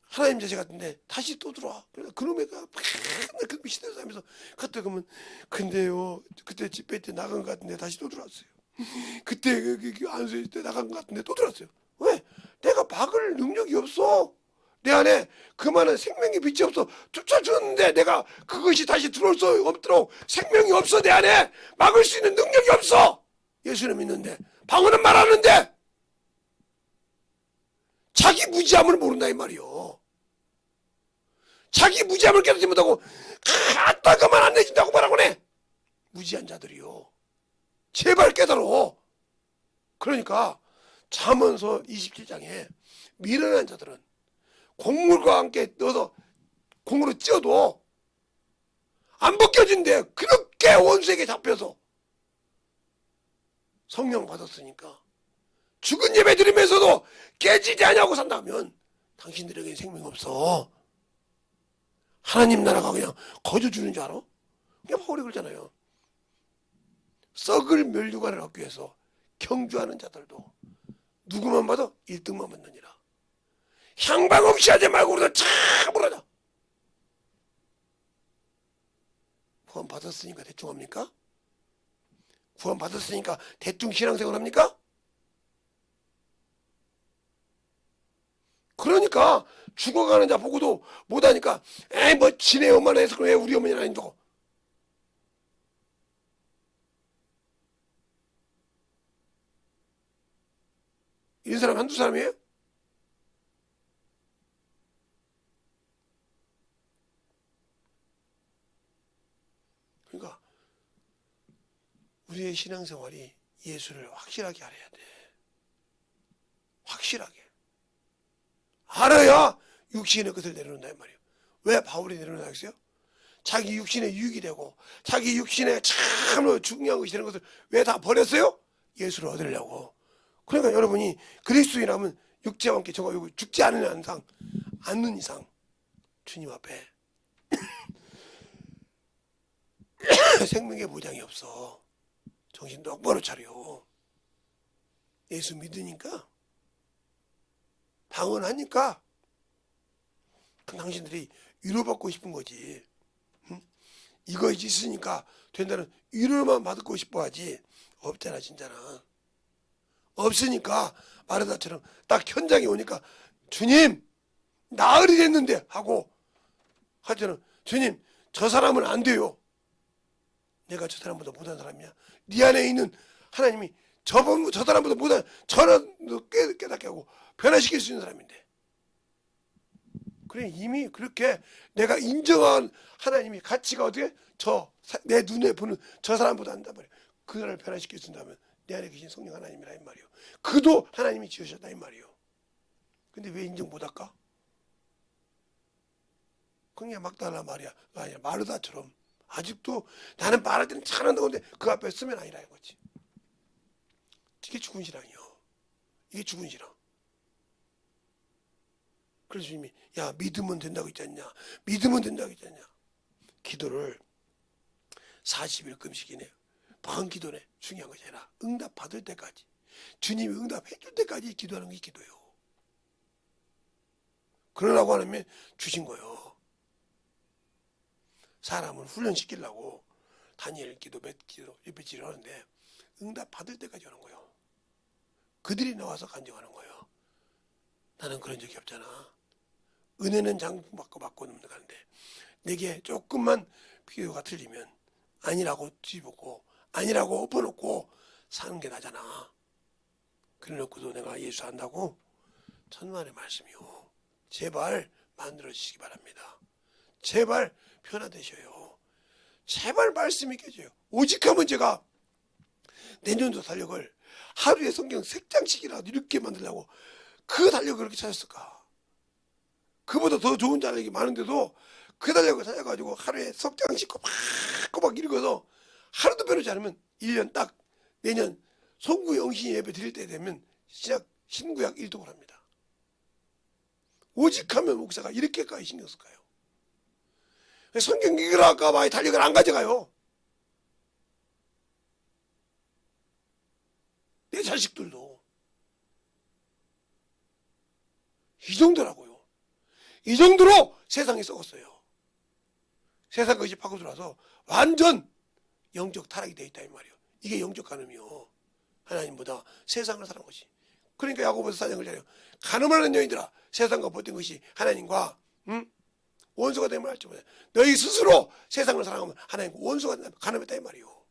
하나님 자식 같은데 다시 또 들어와. 그래서 그놈의 그 시대에서 하면서 그때 그러면, 근데요 그때 집회 때 나간 것 같은데 다시 또 들어왔어요. 그때 안수일 때 나간 것 같은데 또 들어왔어요. 왜? 내가 막을 능력이 없어. 내 안에 그만한 생명의 빛이 없어. 쫓아주는데 내가 그것이 다시 들어올 수 없도록 생명이 없어. 내 안에 막을 수 있는 능력이 없어. 예수를 믿는데 방언은 말하는데 자기 무지함을 모른다 이 말이요. 자기 무지함을 깨닫지 못하고 갖다 그만 안 내준다고 말하고 해. 무지한 자들이요. 제발 깨달어. 그러니까 잠언서 27장에 미련한 자들은 곡물과 함께 넣어서 공으로 찧어도 안 벗겨진대. 그렇게 원수에게 잡혀서 성령 받았으니까 죽은 예배 드리면서도 깨지지 않냐고 산다면 당신들에게 생명 없어. 하나님 나라가 그냥 거저 주는 줄 알아? 그냥 바울이 그러잖아요. 썩을 멸류관을 얻기 위해서 경주하는 자들도 누구만 봐도 1등만 받느니라. 향방 없이 하지 말고 우리가 참으로 하자. 구원 받았으니까 대충 합니까? 구원 받았으니까 대충 신앙생활 합니까? 그러니까 죽어가는 자 보고도 못하니까 에이 뭐 지네 엄마나 해서 왜 우리 어머니는 아닌다고. 이런 사람 한두 사람이에요? 그러니까 우리의 신앙생활이 예수를 확실하게 알아야 돼. 확실하게 알아야 육신의 것을 내려놓는다 이 말이에요. 왜 바울이 내려놓는다 했어요? 자기 육신에 유익이 되고 자기 육신에 참으로 중요한 것이 되는 것을 왜 다 버렸어요? 예수를 얻으려고. 그러니까 여러분이 그리스도인이라면 육체와 함께 저거 죽지 않는 이상 주님 앞에 생명의 보장이 없어. 정신 똑바로 차려. 예수 믿으니까 방언하니까 그 당신들이 위로받고 싶은 거지. 응? 이거 있으니까 된다는 위로만 받고 싶어 하지. 없잖아 진짜는. 없으니까 마르다처럼 딱 현장에 오니까 주님 나으리 됐는데 하고 하여튼 주님 저 사람은 안 돼요. 내가 저 사람보다 못한 사람이야. 네 안에 있는 하나님이 저 사람보다 못한 저는 깨닫게 하고 변화시킬 수 있는 사람인데. 그래 이미 그렇게 내가 인정한 하나님이 가치가 어떻게 내 눈에 보는 저 사람보다 한단 말이야. 그 사람을 변화시킬 수 있다면 내 안에 계신 성령 하나님이라 이 말이요. 그도 하나님이 지으셨다 이 말이요. 근데 왜 인정 못할까? 그냥 막달라 말이야. 아니야, 마르다처럼 아직도 나는 말할 때는 잘한다고 하는데 그 앞에 쓰면 아니라 이거지. 이게 죽은 신앙이요. 이게 죽은 신앙. 그래서 주님이 야 믿으면 된다고 했지 않냐. 믿으면 된다고 했지 않냐. 기도를 40일 금식이네. 방 기도네. 중요한 것이 아니라 응답 받을 때까지 주님이 응답해 줄 때까지 기도하는 게 기도예요. 그러라고 하면 주신 거예요. 사람은 훈련시키려고 다니엘 기도, 몇 기도, 몇배치를 하는데 응답 받을 때까지 하는 거예요. 그들이 나와서 간증하는 거예요. 나는 그런 적이 없잖아. 은혜는 장품 받고 넘어가는데 내게 조금만 비교가 틀리면 아니라고 뒤집고 아니라고 엎어놓고 사는 게 나잖아. 그래놓고도 내가 예수 안다고? 천만의 말씀이요. 제발 만들어지시기 바랍니다. 제발 변화되셔요. 제발 말씀이 깨져요. 오직 하면 제가 내년도 달력을 하루에 성경 3장씩이라도 이렇게 만들려고 그 달력을 그렇게 찾았을까? 그보다 더 좋은 달력이 많은데도 그 달력을 찾아가지고 하루에 석 장씩 꼬박꼬박 읽어서 하루도 변하지 않으면 1년 딱 내년 송구 영신 예배 드릴 때 되면 신구약 1독을 합니다. 오직 하면 목사가 이렇게까지 신경 쓸까요? 성경 읽으라 할까 봐 달력을 안 가져가요. 내 자식들도 이 정도라고요. 이 정도로 세상이 썩었어요. 세상 것이 파고 들어와서 완전 영적 타락이 되어 있다 이 말이에요. 이게 영적 간음이요. 하나님보다 세상을 사는 것이. 그러니까 야고보서 4장을 잘해요. 간음하는 여인들아 세상과 버틴 것이 하나님과 원수가 됨을 알지 못해. 너희 스스로 세상을 사랑하면 하나님과 원수가 된다. 간음했다 이 말이에요.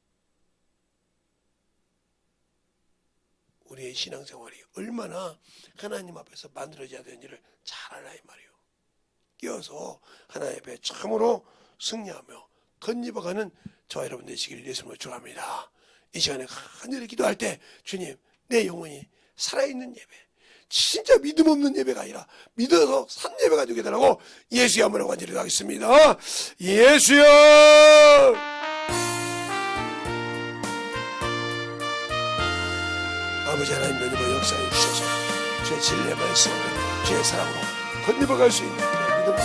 우리의 신앙생활이 얼마나 하나님 앞에서 만들어져야 되는지를 잘 알아 이 말이에요. 끼어서 하나님 앞에 참으로 승리하며 덧입어가는 저와 여러분 되시길 예수님으로 축원합니다. 이 시간에 간절히 기도할 때 주님 내 영혼이 살아있는 예배 진짜 믿음 없는 예배가 아니라 믿어서 산 예배가 되게 되라고 예수의 이름으로 간절히 기도하겠습니다. 예수여 아버지 하나님 너희와 역사해 주셔서 주의 진리의 말씀으로 주의 사랑으로 덧입어갈 수 있는 믿음으로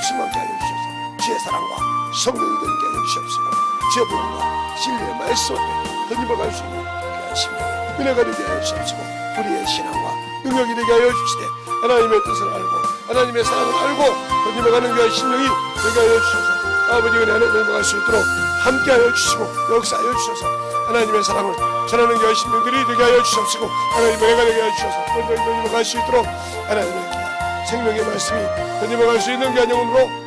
충만케 하여 주셔서 주의 사랑과 성령이 되게 하여 주시옵시고 주의 복음과 진리의 말씀으로 덧입어갈 수 있는 귀한 심령 은혜가 되게 하여 주시옵시고 우리의 신앙과 능력이 되게 하여 주시되 하나님의 뜻을 알고 하나님의 사랑을 알고 덧입어가는 귀한 심령이 되게 하여 주셔서 아버지 은혜 안에 덧입어갈 수 있도록 함께 하여 주시고 역사하여 주셔서 하나님의 사랑을 전하는 귀한 심령들이 되게 하여 주시옵시고 하나님의 은혜가 되게 하여 주셔서 덧입어갈 수 있도록 하나님의 귀한 생명의 말씀이 덧입어갈 수 있는 귀한 영혼으로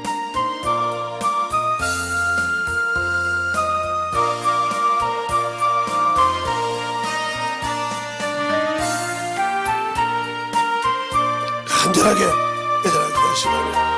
간절하게 애달하게 하시라며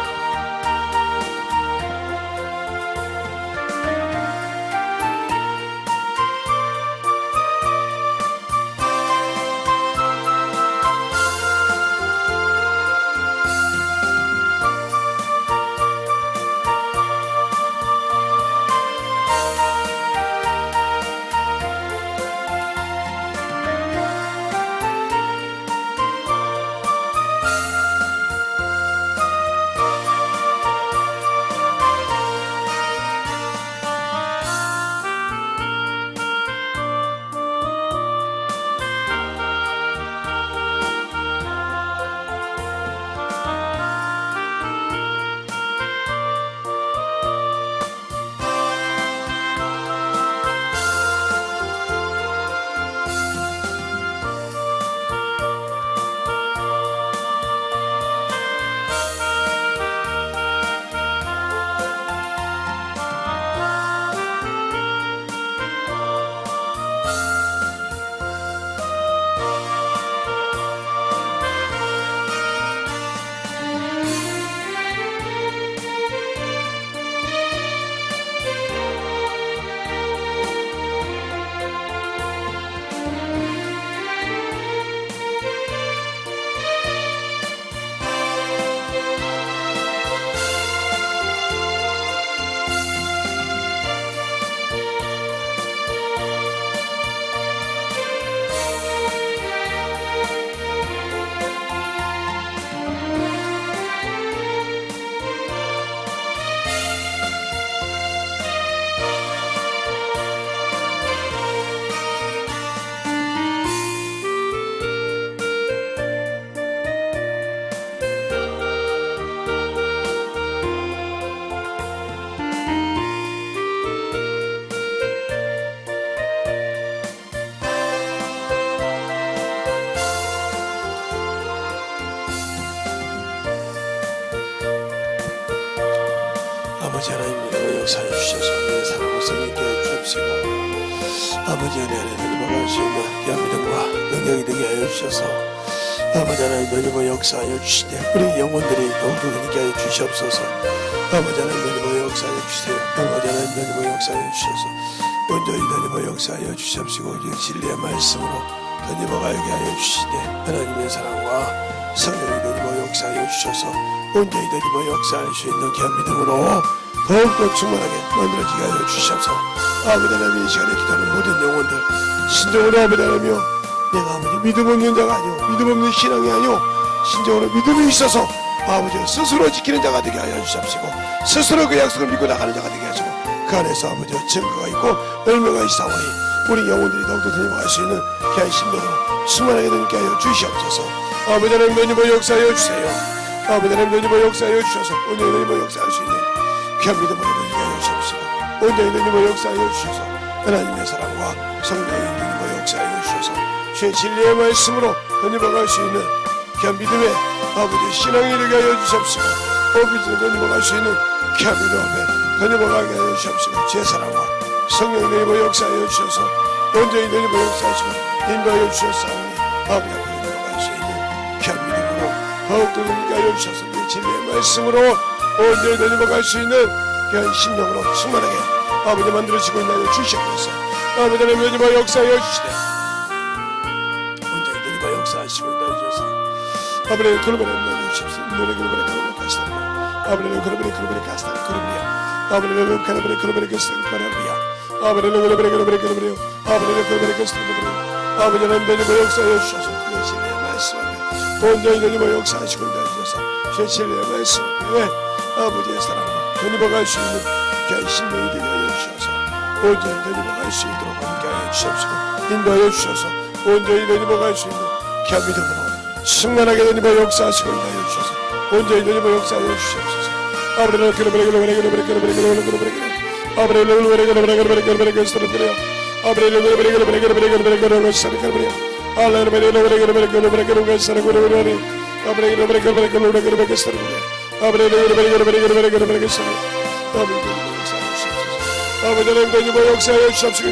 아버지 하나님 역사해 주셔서 내 사랑과 성령께 주옵시고 아버지 은혜 안에 들어갈 수 있는 귀한 믿음과 능력이 되게 하여 주셔서 아버지 하나님 너희와 역사하여 주시되 우리 영혼들이 더욱더 되게 하여 주시옵소서. 아버지 하나님 너희와 역사하여 주세요. 아버지 하나님 너희와 역사하여 주셔서 온전히 너희와 역사하여 주시옵시고 진리의 말씀으로 너희와 가게 하여 주시되 하나님의 사랑과 성령이 너희와 역사하여 주셔서 온전히 너희와 역사할 수 있는 귀한 믿음으로 더욱더 충만하게 만들어지게 하여 주시옵소서. 아버지 하나님 이 시간에 기도하는 모든 영혼들 신정으로 아버지 하나님이여 내가 아버지 믿음 없는 자가 아니오 믿음 없는 신앙이 아니오 신정으로 믿음이 있어서 아버지 스스로 지키는 자가 되게 하여 주시옵시고 스스로 그 약속을 믿고 나가는 자가 되게 하시고 그 안에서 아버지 증거가 있고 열매가 있사오니 우리 영혼들이 더욱더 드림할 수 있는 귀한 심령으로 충만하게 되게 하여 주시옵소서. 아버지 하나님 너희와 역사하여 주세요. 아버지 하나님 너희와 역사하여 주셔서 온전히 너희와 역사할 수 있는 귀한 믿음으로 되게 하여 주시옵시고 온전히 너희와 역사하여 주셔서 하나님의 사랑과 성령의 너희와 역사하여 주셔서 주의 진리의 말씀으로 너희와 갈 수 있는 귀한 믿음의 아버지 신앙이 되게 하여 주시옵시고 오비지는 너희와 갈 수 있는 귀한 믿음 앞에 너희와 가게 하여 주시옵시고 주의 사랑과 성령이 너희와 역사하여 주셔서 온전히 너희와 역사하시고 인도하여 주셨사오니 아버지 앞에 너희와 갈 수 있는 귀한 믿음으로 더욱더 너희와 하여 주셔서 이 진리의 말씀으로 온전히 너희와 갈 수 있는 귀한 심령으로 충만하게 아버지 만들어지고 있나요 주시옵소서. 아버지 하나님 너희와 역사하여 주시되 온전히 너희와 역사하시고 있나요 주셔서 아버지 그러면 너희 주십시오. 너희 그러면 가시다. 아버지 그러면 가시다. 그러면 아버지 그러면 가시다. 그러면 아버지 그러면 가시다. 아버지 하나님 너희와 역사하여 주셔서 그 진리의 말씀 앞에 온전히 너희와 역사하시고 있나요 주셔서 그 진리의 말씀 앞에 아버지의 사랑과 너희와 갈 수 있는 귀한 심령이 되게 하여 주셔서 온전히 너희와 갈 수 있도록 함께 하여 주시옵시고 인도하여 주셔서 온전히 너희와 갈 수 있는 귀한 믿음으로 충만하게 너희와 역사하시고 인도하여 주셔서 온전히 너희와 역사하여 주시옵소서. 아버지는 아버지 하나님 너희와 역사하여 주시옵시고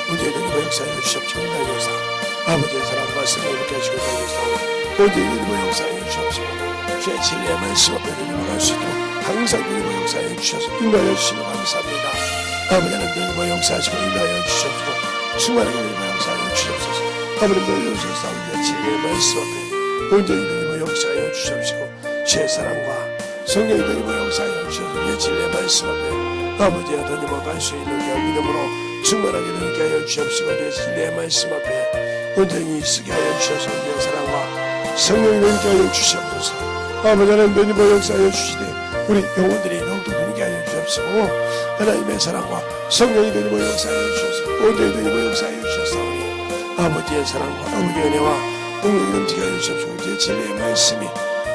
온전히 너희와 역사하여 주시옵시고 아버지의 사랑과 성령을 이렇게 하시고 온전히 너희와 역사하여 주시옵시고 주의 진리의 말씀 앞에 너희와 갈 수 있도록 항상 너희와 역사하여 주셔서 인도하여 주시면 감사합니다. 아버지 하나님 너희와 역사하시고 인도하여 주시옵시고 충만하게 너희와 역사하여 주시옵소서. 아버지 너희와 역사하여 진리의 말씀 앞에 온전히 너희와 역사하여 주시옵시고 주의 사랑과 성령이 너희와 역사하여 주셔서 이 진리의 말씀 앞에 아버지와 너희와 갈 수 있는 믿음으로 충만하게 너희께 하여 주시옵시고 이 진리의 말씀 앞에 온전히 쓰게 하여 주셔서 이 사랑과 성령이 너희께 하여 주시옵소서. 아버지 하나님 너희와 역사하여 주시되 우리 영혼들이 더욱더 너희께 하여 주시옵시고 하나님의 사랑과 성령이 너희와 역사하여 주셔서 온전히 너희와 역사하여 주셨사오니 아버지의 사랑과 아버지의 은혜와 능력이 넘치게 하여 주시옵시고 이 진리의 말씀이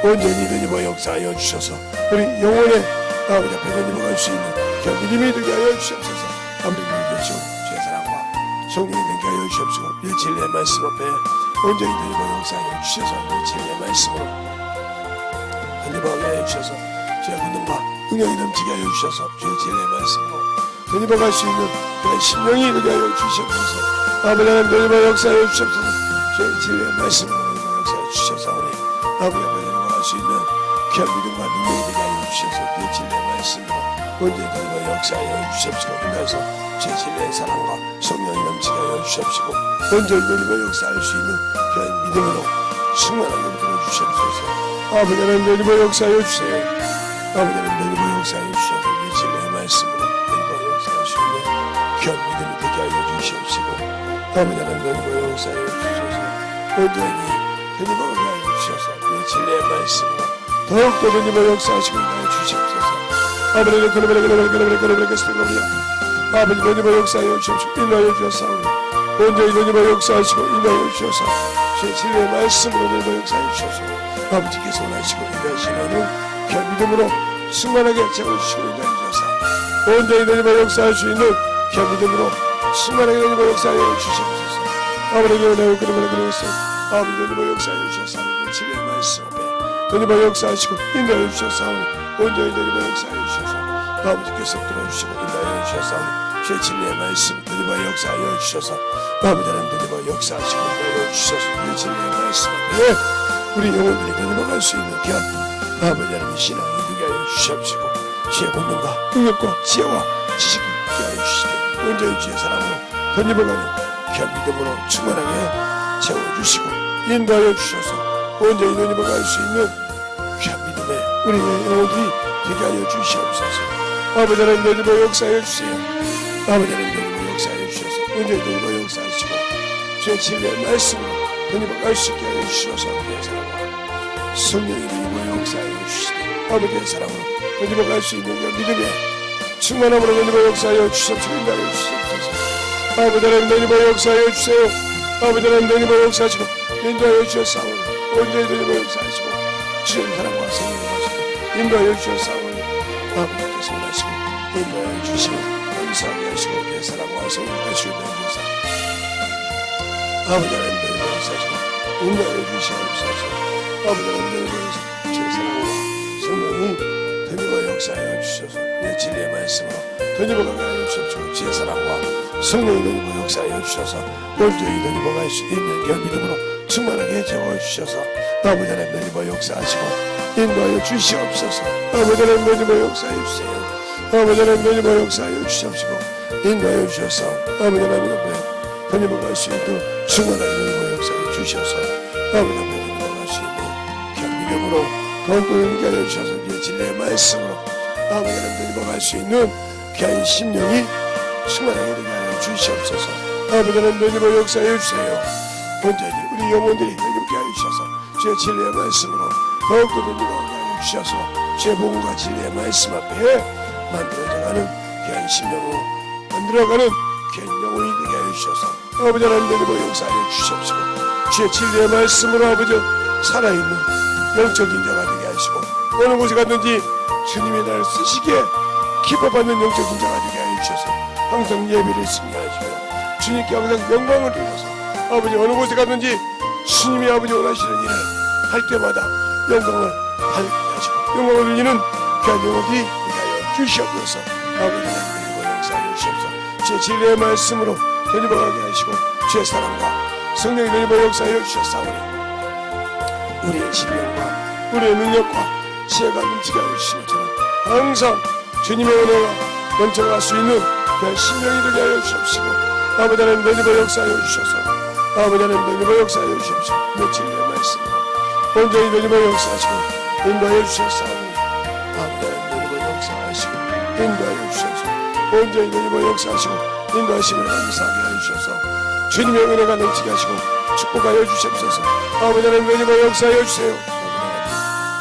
온전히 너희와 역사하여 주셔서 우리 영혼의 아버지 앞에 너희와 갈 수 있는 귀한 믿음이 되게 하여 주시옵소서. 아버지 계시고 주의 사랑과 성령이 되게 하여 주시옵시고 이 진리의 말씀 앞에 온전히 너희와 역사하여 주셔서 이 진리의 말씀으로 너희와 가게 하여 주셔서 주의 권능과 능력이 넘치게 하여 주셔서 주의 진리의 말씀으로 너희와 갈 수 있는 그런 심령이 되게 하여 주시옵소서. 아버지 하나님 너희와 역사하여 주시옵소서. 주의 진리의 말씀으로 너희와 역사하여 주셔서 아버지 앞에 수 있는 귀한 믿음과 능력이 되게 하여 주셔서 그 진리의 말씀으로 온전히 너희와 역사하여 주시옵시고 인하여서 제 진리의 사랑과 성령이 넘치게 하여 주시옵시고 온전히 너희와 역사할 수 있는 귀한 믿음으로 충만하게 들어주시옵소서. 아버지 하나님 너희와 역사하여 주세요. 아버지 하나님 너희와 역사하여 주셔서 그 진리의 말씀으로 너희와 역사할 수 있는 귀한 믿음이 되게 하여 주시옵시고 아버지 하나님 너희와 역사하여 주셔서 온전히 너희와 역사하여 주셔서 그 진리의 말씀으로 더욱더 너희와 역사하시고 인하여 주시옵소서. 아버지 아버지 너희와 역사하여 주시옵시고 인하여 주셨사오니 온전히 너희와 역사하시고 인하여 주셔서 제 진리의 말씀으로 너희와 역사하여 주셔서 아버지께서 원하시고 인하시는 그 믿음으로 충만하게 채워주시고 인하여 주셔서 온전히 너희와 역사할 수 있는 그 믿음으로 충만하게 너희와 역사하여 주시옵소서. 아버지 너희와 그러면서 아버지 너희와 역사하여 주셨사오니 진리의 말씀 앞에 너희와 역사하시고 인도하여 주셨사오니 온전히 되리고 역사하여 주셔서 아버지께서 들어주시고 인도하여 주셔서 주의 진리의 말씀 되리고 역사하여 주셔서 아버지 하나님 되리고 역사하시고 인도하여 주셔서 주의 진리의 말씀 앞에 우리 영혼들이 되리고 갈 수 있는 귀한 아버지 하나님의 신앙이 되게 하여 주시옵시고 주의 권능과 능력과 지혜와 지식을 있게 하여 주시되 온전히 주의 사랑으로 던집어가는 귀한 믿음으로 충만하게 채워주시고 인도하여 주셔서 온전히 던집어갈 수 있는 귀한 믿음에 우리의 영혼들이 되게 하여 주시옵소서. 아버지 하나님 던집어 역사하여 주세요. 아버지 하나님 던집어 역사하여 주셔서 온전히 던집어 역사하시고 주의 진리의 말씀으로 던집어갈 수 있게 하여 주셔서 우리의 사랑과 성령이 던집어 역사하여 주시되 아버지의 사랑으로 던집어갈 수 있는 그 믿음에 충만함으로 던집어 역사하여 주시옵시고 인도하여 주시옵소서. 아버지 하나님 던집어 역사하여 주세요. 아버지 하나님 던집어 역사하시고 인도하여 주셨사오니 온전히 던집어 역사하시고 주의 사랑과 성령을 하시고 인도하여 주셨사오니 아버지께서 원하시고 인도하여 주시고 감사하게 하시고 주의 사랑과 성령을 하시고 주셔서 아버지 하나님 던집어 역사하시고 인도하여 주시옵소서. 아버지 하나님 던집어 역사하시고 주의 사랑과 성령이 던집어 역사하여 주셔서 내 진리의 말씀으로 던집어 가게 하여 주옵시고 주의 사랑과 성령이 던집어 역사하여 주셔서 온전히 던집어 갈 수 있는 그 믿음으로 충만하게 채워주셔서 아버지 하나님 던집어 역사하시고 인도하여 주시옵소서. 아버지 하나님 던집어 역사하여 주세요. 아버지 하나님 던집어 역사하여 주시옵시고 인도하여 주셔서 아버지 하나님 앞에 던집어 갈 수 있는 충만하게 던집어 역사하여 주셔서 아버지 앞에 던집어 갈 수 있는 그 믿음으로 더욱더 인도하여 주셔서 이 진리의 말씀으로 아버지 하나님 던집어 갈 수 있는 귀한 심령이 충만하게 되게 하여 주시옵소서. 아버지 하나님 던집어 역사하여 주세요. 온전히 우리 영혼들이 던집게 하여 주셔서 주의 진리의 말씀으로 더욱더 던집어 하여 주셔서 주의 복음과 진리의 말씀 앞에 만들어져가는 귀한 심령으로 만들어가는 귀한 영혼이 되게 하여 주셔서 아버지 하나님 던집어 역사하여 주시옵시고 주의 진리의 말씀으로 아버지 살아있는 영적인 자가 되게 하시고 어느 곳에 갔든지 주님이 나를 쓰시기에 기뻐받는 영적인 자가 되게 하여 주셔서 항상 예배를 승리하시며 주님께 항상 영광을 드려서 아버지 어느 곳에 가든지 주님이 아버지 원하시는 일을 할 때마다 영광을 받게 하시고 영광을 돌리는 귀한 영혼들이 되게 하여 주시옵소서. 아버지 하나님 역사하여 주시옵소서. 주의 진리의 말씀으로 던집어가게 하시고 주의 사랑과 성령의 던집어 역사하여 주셨사오니 우리의 심령과 우리의 능력과 지혜가 넘치게 하여 주신 것처럼 항상 주님의 은혜가 넘쳐갈 수 있는 그 심령이 되게 하여 주옵시고 아버지 하나님 던집어 역사하여 주셔서 아버지 하나님 던집어 역사하여 주옵시고 내 진리의 말씀으로 온전히 던집어 역사하시고 인도하여 주셨사오니 아버지 하나님 던집어 역사하시고 인도하여 주셔서 온전히 던집어 역사하시고 인도하심을 감사하게 하여 주셔서 주님의 은혜가 넘치게 하시고 축복하여 주시옵소서. 아버지 하나님 던집어 역사하여 주세요.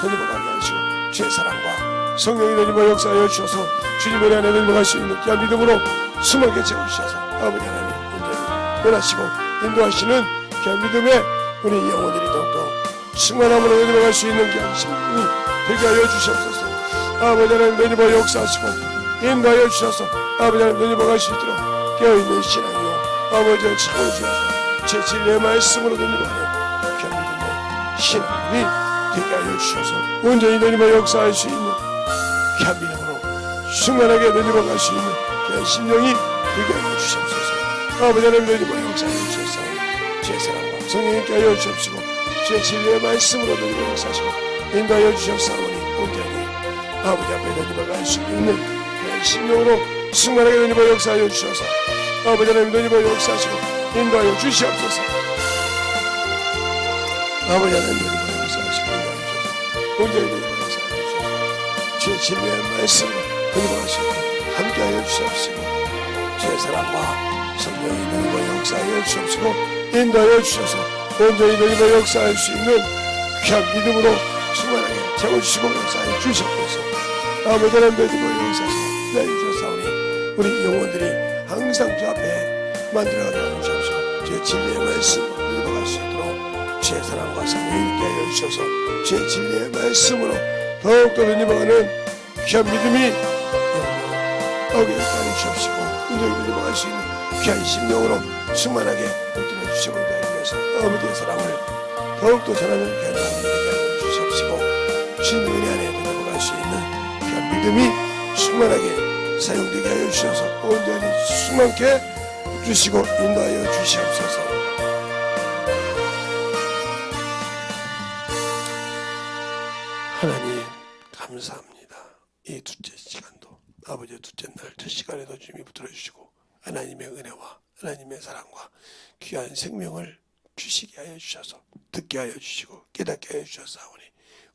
던집어 가게 하시고 주의 사랑과 성령이 던집어 역사하여 주셔서 주님의 은혜 안에 던집어갈 수 있는 귀한 믿음으로 숨하게 채워주셔서 아버지 하나님 온전히 원하시고 인도하시는 귀한 믿음에 우리 영혼들이 더욱더 충만함으로 던집어갈 수 있는 귀한 심령이 되게 하여 주시옵소서. 아버지 하나님 던집어 역사하시고 인도하여 주셔서 아버지 하나님 던집어갈 수 있도록 깨어있는 신앙이요 아버지를 채워주셔서 제 진리의 말씀으로 던집어가는 귀한 믿음의 신앙이 되게 하여 주셔서 온전히 던집어 역사할 수 있는 귀한 믿음으로 충만하게 던집어갈 수 있는 귀한 심령이 되게 하여 주시옵소서. 아버지 하나님 던집어 역사하여 주셔서 주의 사랑과 성령이 있게 하여 주옵시고 주의 진리의 말씀으로 던집어 역사하시고 인도하여 주셨사오니 온전히 아버지 앞에 던집어갈 수 있는 귀한 심령으로 충만하게 던집어 역사하여 주셔서 아버지 하나님 던집어 역사하시고 인도하여 주시옵소서. 아버지 하나님 던집어 역사하시고 인도하여 주셔서 온전히 던집어 역사하여 주셔서 주의 진리의 말씀으로 던집어가시고 함께하여 주시옵시고 주의 사랑과 성령이 던집어 역사하여 주시옵시고 인도하여 주셔서 온전히 던집어 역사할 수 있는 귀한 믿음으로 충만하게 채워주시고 역사하여 주시옵소서. 아버지 하나님 던집어 역사하시고 주셨사오니 우리 영혼들이 항상 주 앞에 만들어가게 하여 주옵시고 주의 진리의 말씀으로 던집어갈 수 있도록 주의 사랑과 성령이 있게 하여 주셔서 주의 진리의 말씀으로 더욱더 던집어가는 귀한 믿음이 영원하게 하여 주옵시고 온전히 던집어갈 수 있는 귀한 심령으로 충만하게 붙들어 주시고 위해서 아버지의 사랑을 더욱더 전하는 귀한 영혼이 되게 하여 주시옵시고 주님의 은혜 안에 던집어갈 수 있는 믿음이 충만하게 사용되게 하여 주셔서 온전히 충만케 주시고 인도하여 주시옵소서. 하나님 감사합니다. 이 둘째 시간도 아버지의 둘째 날 첫 시간에도 주님이 붙들어 주시고 하나님의 은혜와 하나님의 사랑과 귀한 생명을 주시게 하여 주셔서 듣게 하여 주시고 깨닫게 하여 주셨사오니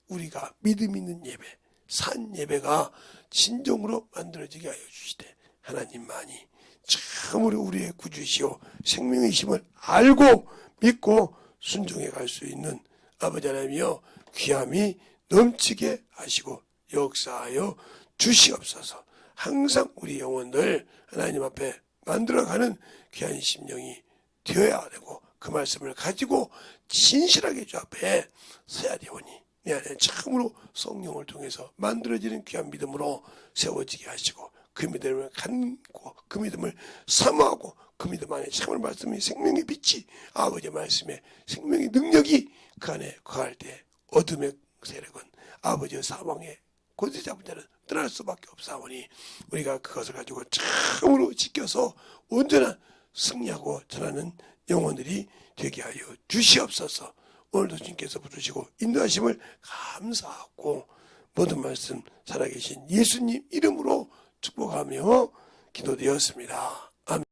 우리가 믿음 있는 예배, 산 예배가 진정으로 만들어지게 하여 주시되 하나님만이 참으로 우리의 구주시오 생명이심을 알고 믿고 순종해 갈 수 있는 아버지 하나님이여 귀함이 넘치게 하시고 역사하여 주시옵소서. 항상 우리 영혼들 하나님 앞에 만들어가는 귀한 심령이 되어야 되고 그 말씀을 가지고 진실하게 주 앞에 서야 되오니 내 안에 참으로 성령을 통해서 만들어지는 귀한 믿음으로 세워지게 하시고 그 믿음을 갖고 그 믿음을 사모하고 그 믿음 안에 참으로 말씀이 생명의 빛이 아버지의 말씀에 생명의 능력이 그 안에 거할 때 어둠의 세력은 아버지의 사망의 권세 잡은 자는 떠날 수밖에 없사오니 우리가 그것을 가지고 참으로 지켜서 온전한 승리하고 전하는 영혼들이 되게 하여 주시옵소서. 오늘도 주님께서 부르시고 인도하심을 감사하고 모든 말씀 살아계신 예수님 이름으로 축복하며 기도되었습니다. 아멘.